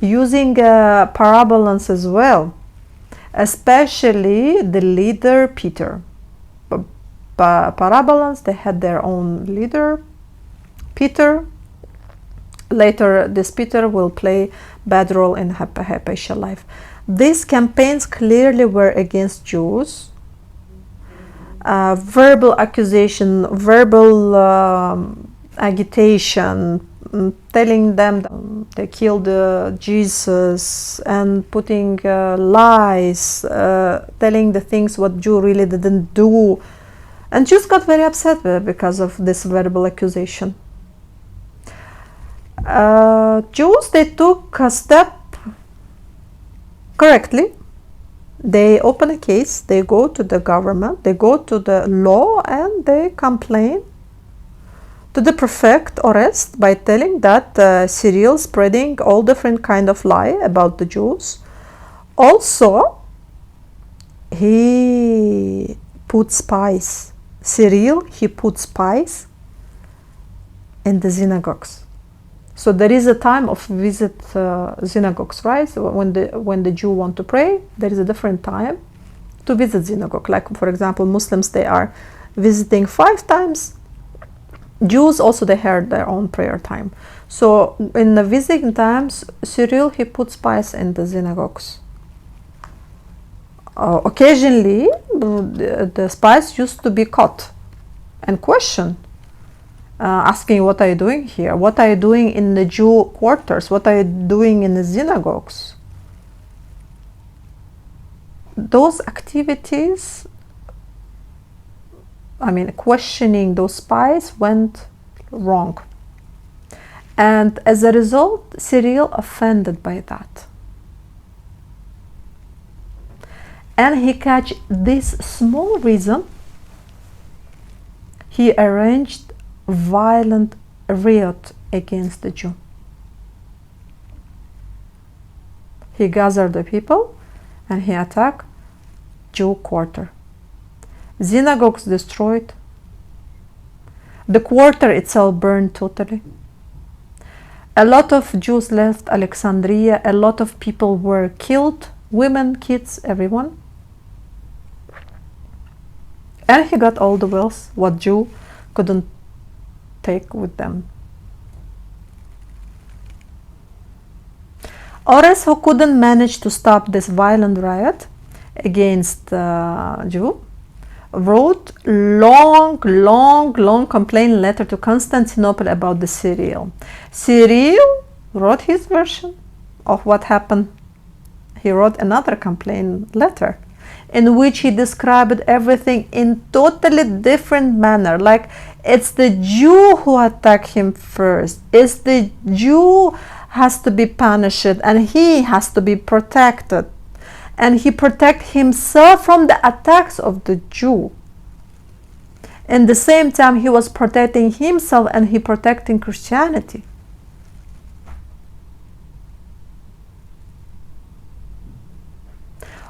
using parabalans as well, especially the leader Peter. Parabalans, they had their own leader, Peter. Later, this Peter will play bad role in Hypatia life. These campaigns clearly were against Jews. Verbal accusation, verbal agitation, telling them they killed Jesus, and putting lies, telling the things what Jew really didn't do. And Jews got very upset because of this verbal accusation. Jews, they took a step correctly. They open a case, they go to the government, they go to the law, and they complain to the prefect Orestes by telling that Cyril spreading all different kind of lie about the Jews. Also, he put spies. Cyril, he put spies in the synagogues. So there is a time of visit synagogues, right? So when the Jew want to pray, there is a different time to visit synagogue. Like, for example, Muslims, they are visiting 5 times. Jews also, they have their own prayer time. So in the visiting times, Cyril, he put spies in the synagogues. Occasionally, the spies used to be caught and questioned, asking, what are you doing here? What are you doing in the Jew quarters? What are you doing in the synagogues? Those activities, I mean, questioning those spies went wrong. And as a result, Cyril offended by that. And he catch this small reason, he arranged violent riot against the Jew. He gathered the people and he attacked Jew quarter. Synagogues destroyed. The quarter itself burned totally. A lot of Jews left Alexandria. A lot of people were killed, women, kids, everyone. And he got all the wealth what Jew couldn't take with them. Orestes, who couldn't manage to stop this violent riot against Jew, wrote long complaint letter to Constantinople about the Cyril. Cyril wrote his version of what happened. He wrote another complaint letter. in which he described everything in totally different manner. Like, it's the Jew who attacked him first. It's the Jew has to be punished, and he has to be protected. And he protect himself from the attacks of the Jew. In the same time, he was protecting himself and he protecting Christianity.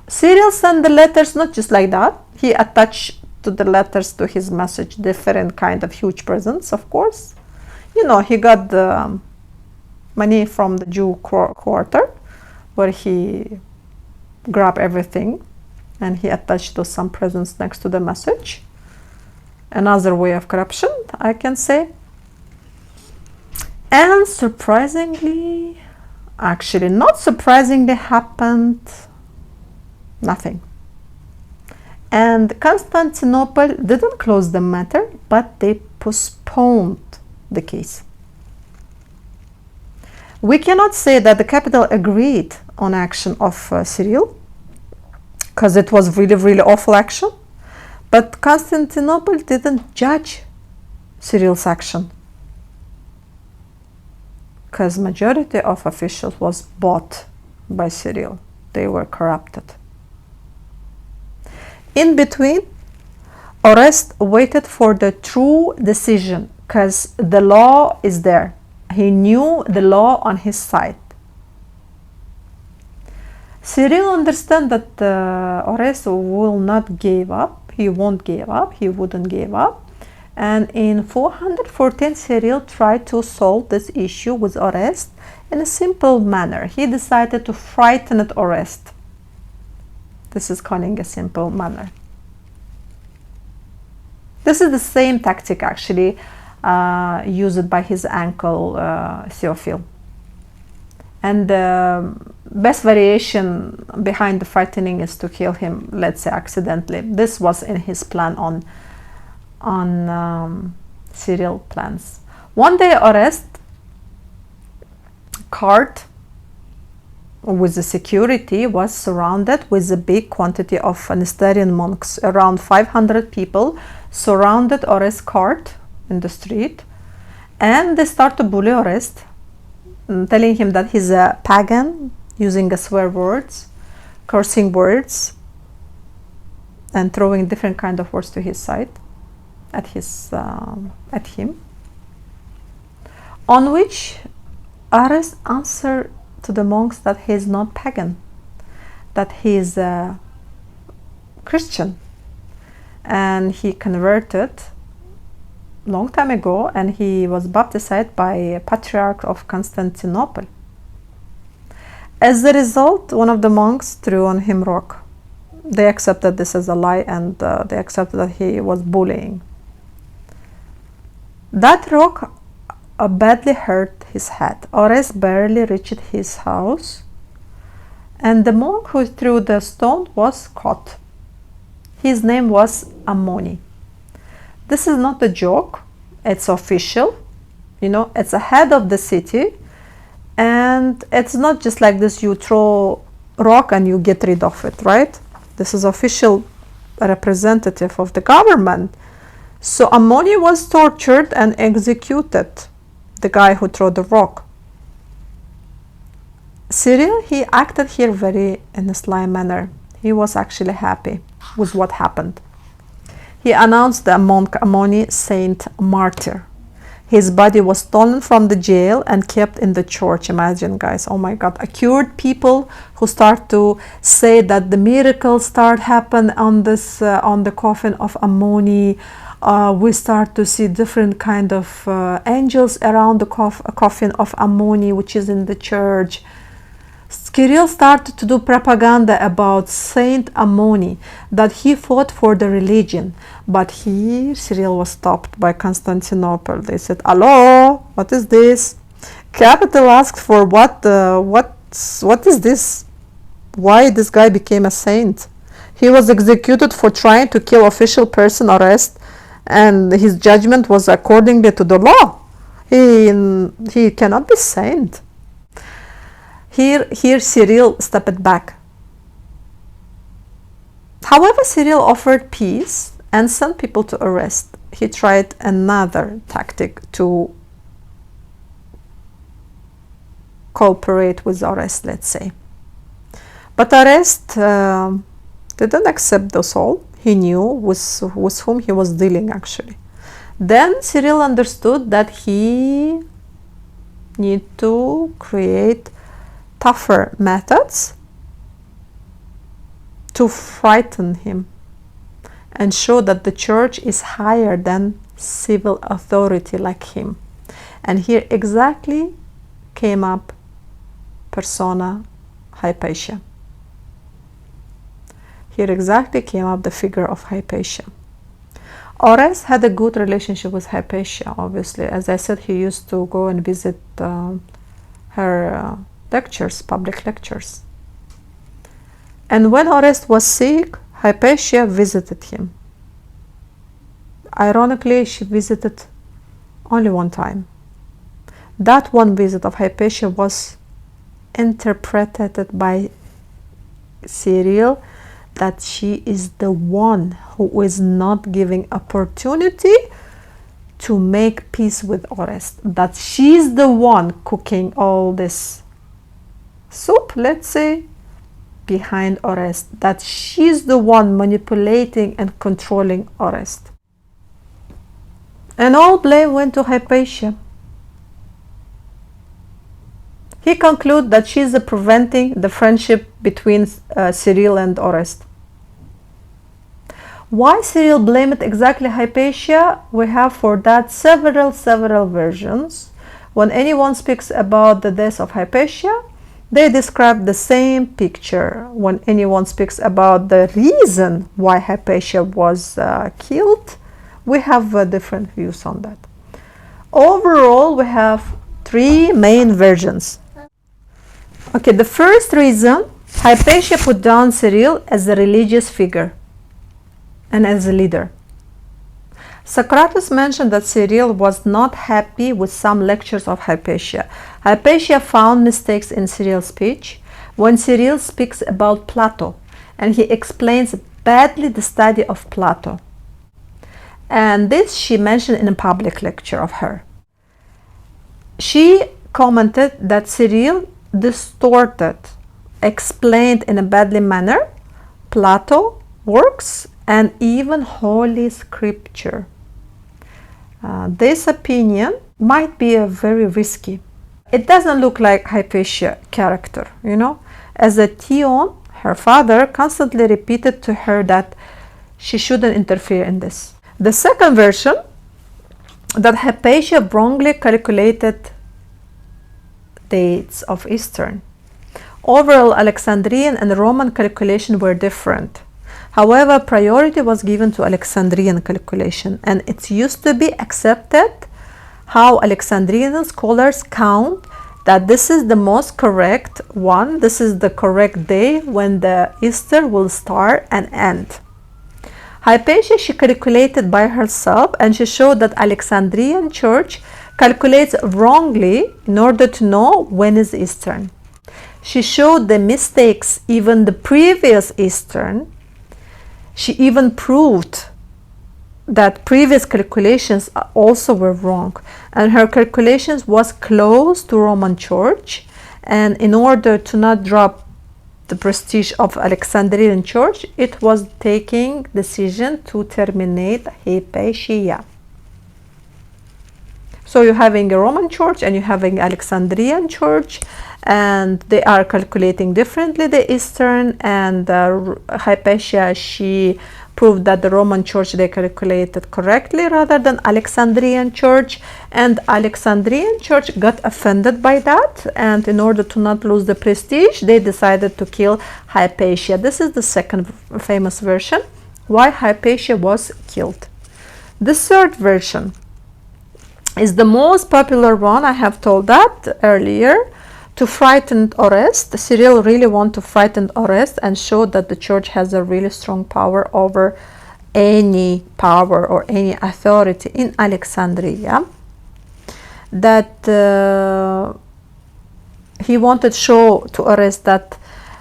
Cyril sent the letters not just like that. He attached to the letters, to his message, different kind of huge presents, of course. You know, he got the money from the Jew quarter, where he grabbed everything and he attached to some presents next to the message. Another way of corruption, I can say. And surprisingly, actually not surprisingly, happened nothing. And Constantinople didn't close the matter, but they postponed the case. We cannot say that the capital agreed on action of Cyril, because it was really, really awful action. But Constantinople didn't judge Cyril's action, because majority of officials was bought by Cyril. They were corrupted. In between, Orestes waited for the true decision, because the law is there. He knew the law on his side. Cyril understood that Orestes will not give up. He won't give up. He wouldn't give up. And in 414, Cyril tried to solve this issue with Orestes in a simple manner. He decided to frighten Orestes. This is calling a simple manner. This is the same tactic actually used by his uncle Theophilus. And the best variation behind the frightening is to kill him, let's say accidentally. This was in his plan on Cyril plans. One day Orestes cart with the security was surrounded with a big quantity of Nestorian monks. Around 500 people surrounded Orestes' cart in the street, and they start to bully Orestes, telling him that he's a pagan, using swear words, cursing words, and throwing different kind of words to his side, at him. On which Orestes answered to the monks that he is not pagan, that he is a Christian, and he converted long time ago, and he was baptized by a patriarch of Constantinople. As a result, one of the monks threw on him rock. They accepted this as a lie, and they accepted that he was bullying. That rock badly hurt his head. Orestes barely reached his house, and the monk who threw the stone was caught. His name was Ammoni. This is not a joke, it's official. You know, it's a head of the city, and it's not just like this, you throw rock and you get rid of it, right? This is official representative of the government. So Ammoni was tortured and executed, the guy who threw the rock. Cyril, he acted here very in a sly manner. He was actually happy with what happened. He announced the monk Ammoni saint martyr. His body was stolen from the jail and kept in the church. Imagine, guys, oh my God, cured people who start to say that the miracles start happen on this on the coffin of Ammoni. We start to see different kind of angels around the coffin of Ammoni, which is in the church. Cyril started to do propaganda about Saint Ammoni, that he fought for the religion. But here Cyril was stopped by Constantinople. They said, "Hello, what is this?" Capital asked for what is this? Why this guy became a saint? He was executed for trying to kill official person Orestes, and his judgment was accordingly to the law. He cannot be saint. Here Cyril stepped back. However, Cyril offered peace and sent people to Orestes. He tried another tactic to cooperate with Orestes, let's say. But Orestes didn't accept the soul. He knew with whom he was dealing, actually. Then Cyril understood that he need to create tougher methods to frighten him and show that the church is higher than civil authority like him. And here exactly came up persona Hypatia. Here exactly came up the figure of Hypatia. Orestes had a good relationship with Hypatia, obviously. As I said, he used to go and visit her lectures, public lectures. And when Orestes was sick, Hypatia visited him. Ironically, she visited only one time. That one visit of Hypatia was interpreted by Cyril that she is the one who is not giving opportunity to make peace with Orestes. That she's the one cooking all this soup, let's say, behind Orestes. That she's the one manipulating and controlling Orestes. And all blame went to Hypatia. He concluded that she is preventing the friendship between Cyril and Orestes. Why Cyril blamed exactly Hypatia? We have for that several versions. When anyone speaks about the death of Hypatia, they describe the same picture. When anyone speaks about the reason why Hypatia was killed, we have different views on that. Overall, we have three main versions. Okay, the first reason, Hypatia put down Cyril as a religious figure and as a leader. Socrates mentioned that Cyril was not happy with some lectures of Hypatia. Hypatia found mistakes in Cyril's speech when Cyril speaks about Plato, and he explains badly the study of Plato. And this she mentioned in a public lecture of her. She commented that Cyril distorted, explained in a badly manner Plato works and even Holy Scripture. This opinion might be very risky. It doesn't look like Hypatia character, you know. As a Theon, her father constantly repeated to her that she shouldn't interfere in this. The second version, that Hypatia wrongly calculated dates of Eastern. Overall, Alexandrian and Roman calculation were different. However, priority was given to Alexandrian calculation, and it used to be accepted how Alexandrian scholars count that this is the most correct one, this is the correct day when the Easter will start and end. Hypatia, she calculated by herself, and she showed that Alexandrian church calculates wrongly in order to know when is Eastern. She showed the mistakes even the previous Eastern. She even proved that previous calculations also were wrong, and her calculations was close to Roman Church, and in order to not drop the prestige of Alexandrian Church, it was taking decision to terminate Hypatia. So you're having a Roman Church and you're having Alexandrian Church, and they are calculating differently the Eastern, and Hypatia, she proved that the Roman Church, they calculated correctly rather than Alexandrian Church, and Alexandrian Church got offended by that, and in order to not lose the prestige, they decided to kill Hypatia. This is the second famous version, why Hypatia was killed. The third version is the most popular one. I have told that earlier. To frighten Orestes, Cyril really wanted to frighten Orestes and show that the church has a really strong power over any power or any authority in Alexandria. That he wanted to show to Orestes that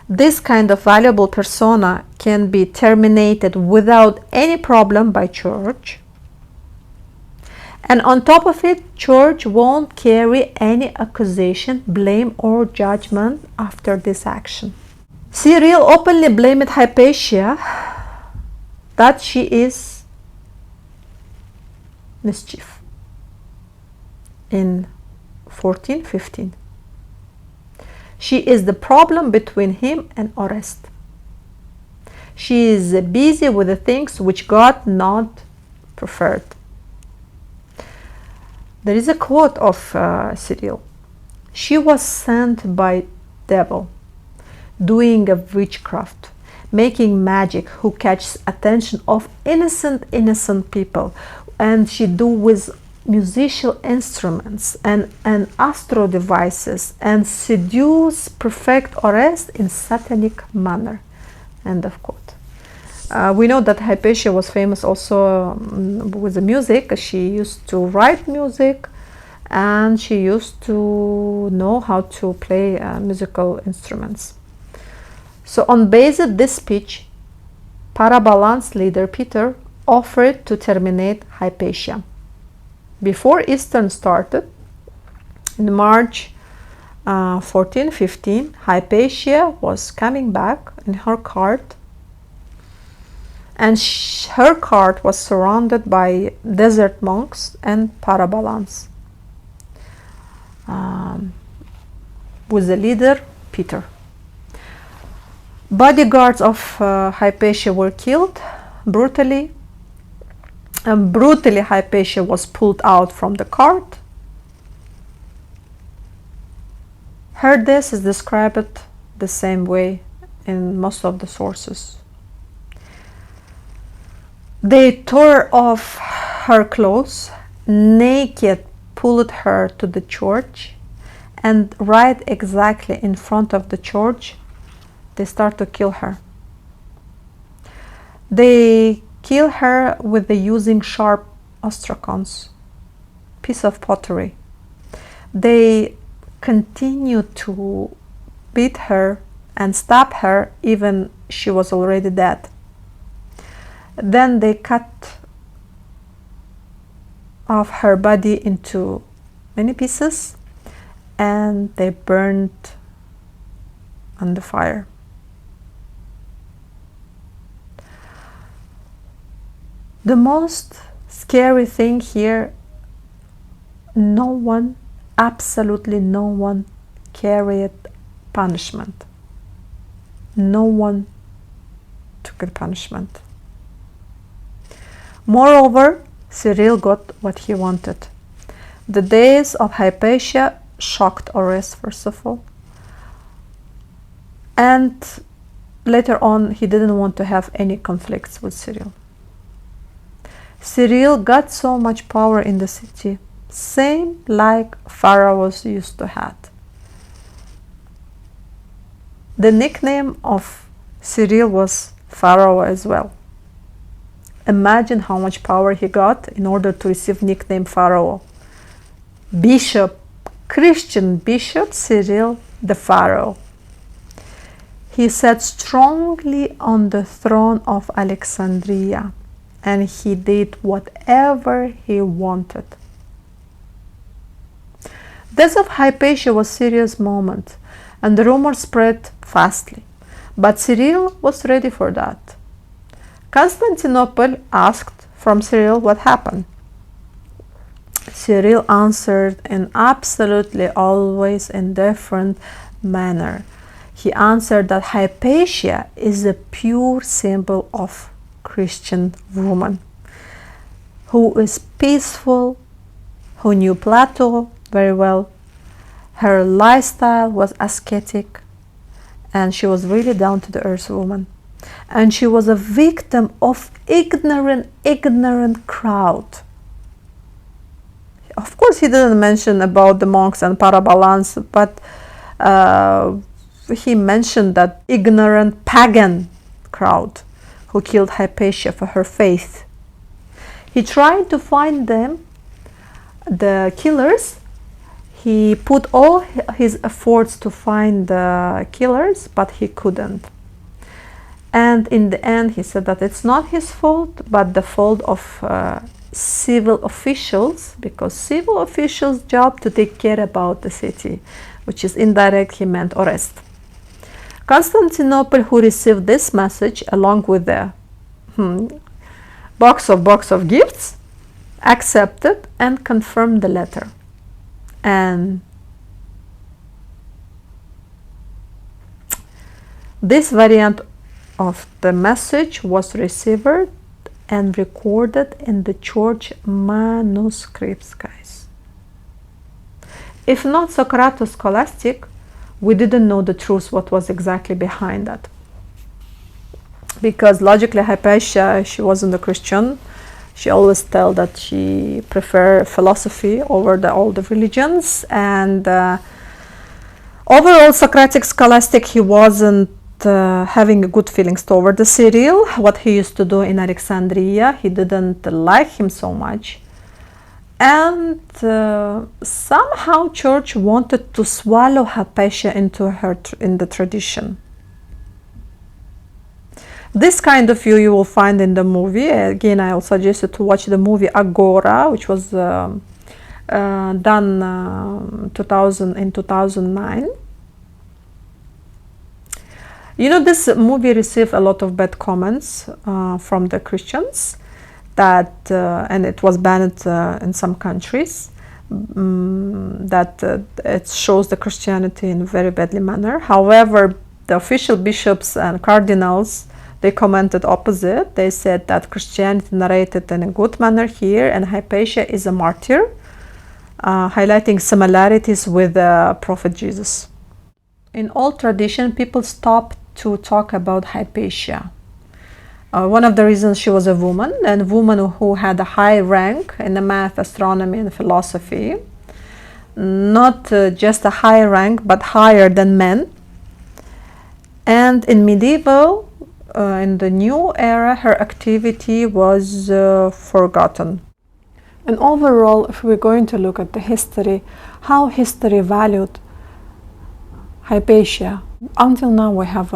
This kind of valuable persona can be terminated without any problem by church. And on top of it, church won't carry any accusation, blame, or judgment after this action. Cyril openly blamed Hypatia that she is mischief in 1415. She is the problem between him and Orestes. She is busy with the things which God not preferred. There is a quote of Cyril. She was sent by devil, doing a witchcraft, making magic, who catches attention of innocent people, and she do with musical instruments and astro devices, and seduce prefect Orestes in satanic manner. End of quote. We know that Hypatia was famous also with the music. She used to write music, and she used to know how to play musical instruments. So on basis of this speech, Parabalani's leader Peter offered to terminate Hypatia. Before Easter started, in March 1415, Hypatia was coming back in her cart, and her cart was surrounded by desert monks and Parabalans, with the leader Peter. Bodyguards of Hypatia were killed brutally, and brutally Hypatia was pulled out from the cart. Her death is described the same way in most of the sources. They tore off her clothes, naked pulled her to the church, and right exactly in front of the church they start to kill her. They kill her with the using sharp ostracons, piece of pottery. They continue to beat her and stab her even she was already dead. Then they cut off her body into many pieces, and they burned on the fire. The most scary thing here, no one, absolutely no one carried punishment. No one took a punishment. Moreover, Cyril got what he wanted. The days of Hypatia shocked Orestes, first of all, and later on he didn't want to have any conflicts with Cyril. Cyril got so much power in the city, same like pharaohs used to have. The nickname of Cyril was Pharaoh as well. Imagine how much power he got in order to receive nickname Pharaoh. Bishop, Christian bishop Cyril the Pharaoh. He sat strongly on the throne of Alexandria, and he did whatever he wanted. Death of Hypatia was a serious moment, and the rumor spread fastly. But Cyril was ready for that. Constantinople asked from Cyril what happened. Cyril answered in absolutely always indifferent manner. He answered that Hypatia is a pure symbol of Christian woman who is peaceful, who knew Plato very well. Her lifestyle was ascetic, and she was really down to the earth woman. And she was a victim of ignorant crowd. Of course, he didn't mention about the monks and Parabalans, but he mentioned that ignorant pagan crowd who killed Hypatia for her faith. He tried to find them, the killers. He put all his efforts to find the killers, but he couldn't. And in the end, he said that it's not his fault, but the fault of civil officials, because civil officials' job to take care about the city, which is indirect, he meant Orestes. Constantinople, who received this message along with the box of gifts, accepted and confirmed the letter. And this variant of the message was received and recorded in the church manuscripts, guys. If not Socrates scholastic, we didn't know the truth, what was exactly behind that. Because logically, Hypatia, she wasn't a Christian. She always told that she preferred philosophy over all the religions. And overall, Socratic scholastic, he wasn't having good feelings toward the Cyril, what he used to do in Alexandria. He didn't like him so much. And somehow church wanted to swallow Hypatia into in the tradition. This kind of view you will find in the movie. Again, I will suggest you to watch the movie Agora, which was done in 2009. You know, this movie received a lot of bad comments from the Christians, that and it was banned in some countries, that it shows the Christianity in a very badly manner. However, the official bishops and cardinals, they commented opposite. They said that Christianity narrated in a good manner here, and Hypatia is a martyr, highlighting similarities with the prophet Jesus. In old tradition, people stopped to talk about Hypatia. One of the reasons, she was a woman, and a woman who had a high rank in the math, astronomy, and philosophy. Not just a high rank, but higher than men. And in medieval, in the new era, her activity was forgotten. And overall, if we're going to look at the history, how history valued Hypatia, until now we have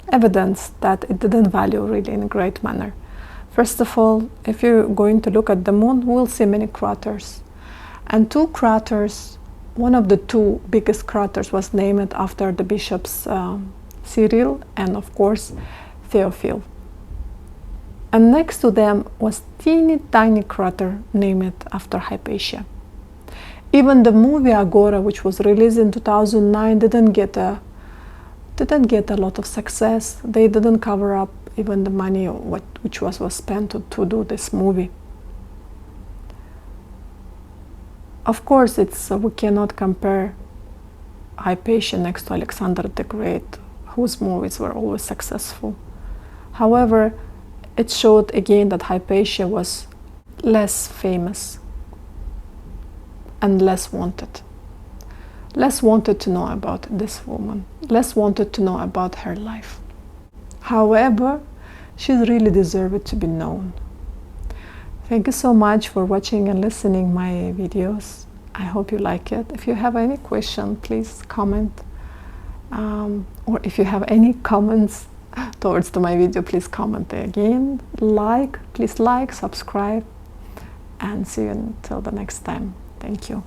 evidence that it didn't value really in a great manner. First of all, if you're going to look at the moon, we'll see many craters. And two craters, one of the two biggest craters was named after the bishops Cyril and of course Theophilus. And next to them was teeny tiny crater named after Hypatia. Even the movie Agora, which was released in 2009, didn't get a lot of success. They didn't cover up even the money which was spent to do this movie. Of course, we cannot compare Hypatia next to Alexander the Great, whose movies were always successful. However, it showed again that Hypatia was less famous and less wanted. Less wanted to know about this woman, less wanted to know about her life. However, she really deserved to be known. Thank you so much for watching and listening my videos. I hope you like it. If you have any question, please comment. Or if you have any comments towards my video, please comment again. Please like, subscribe, and see you until the next time. Thank you.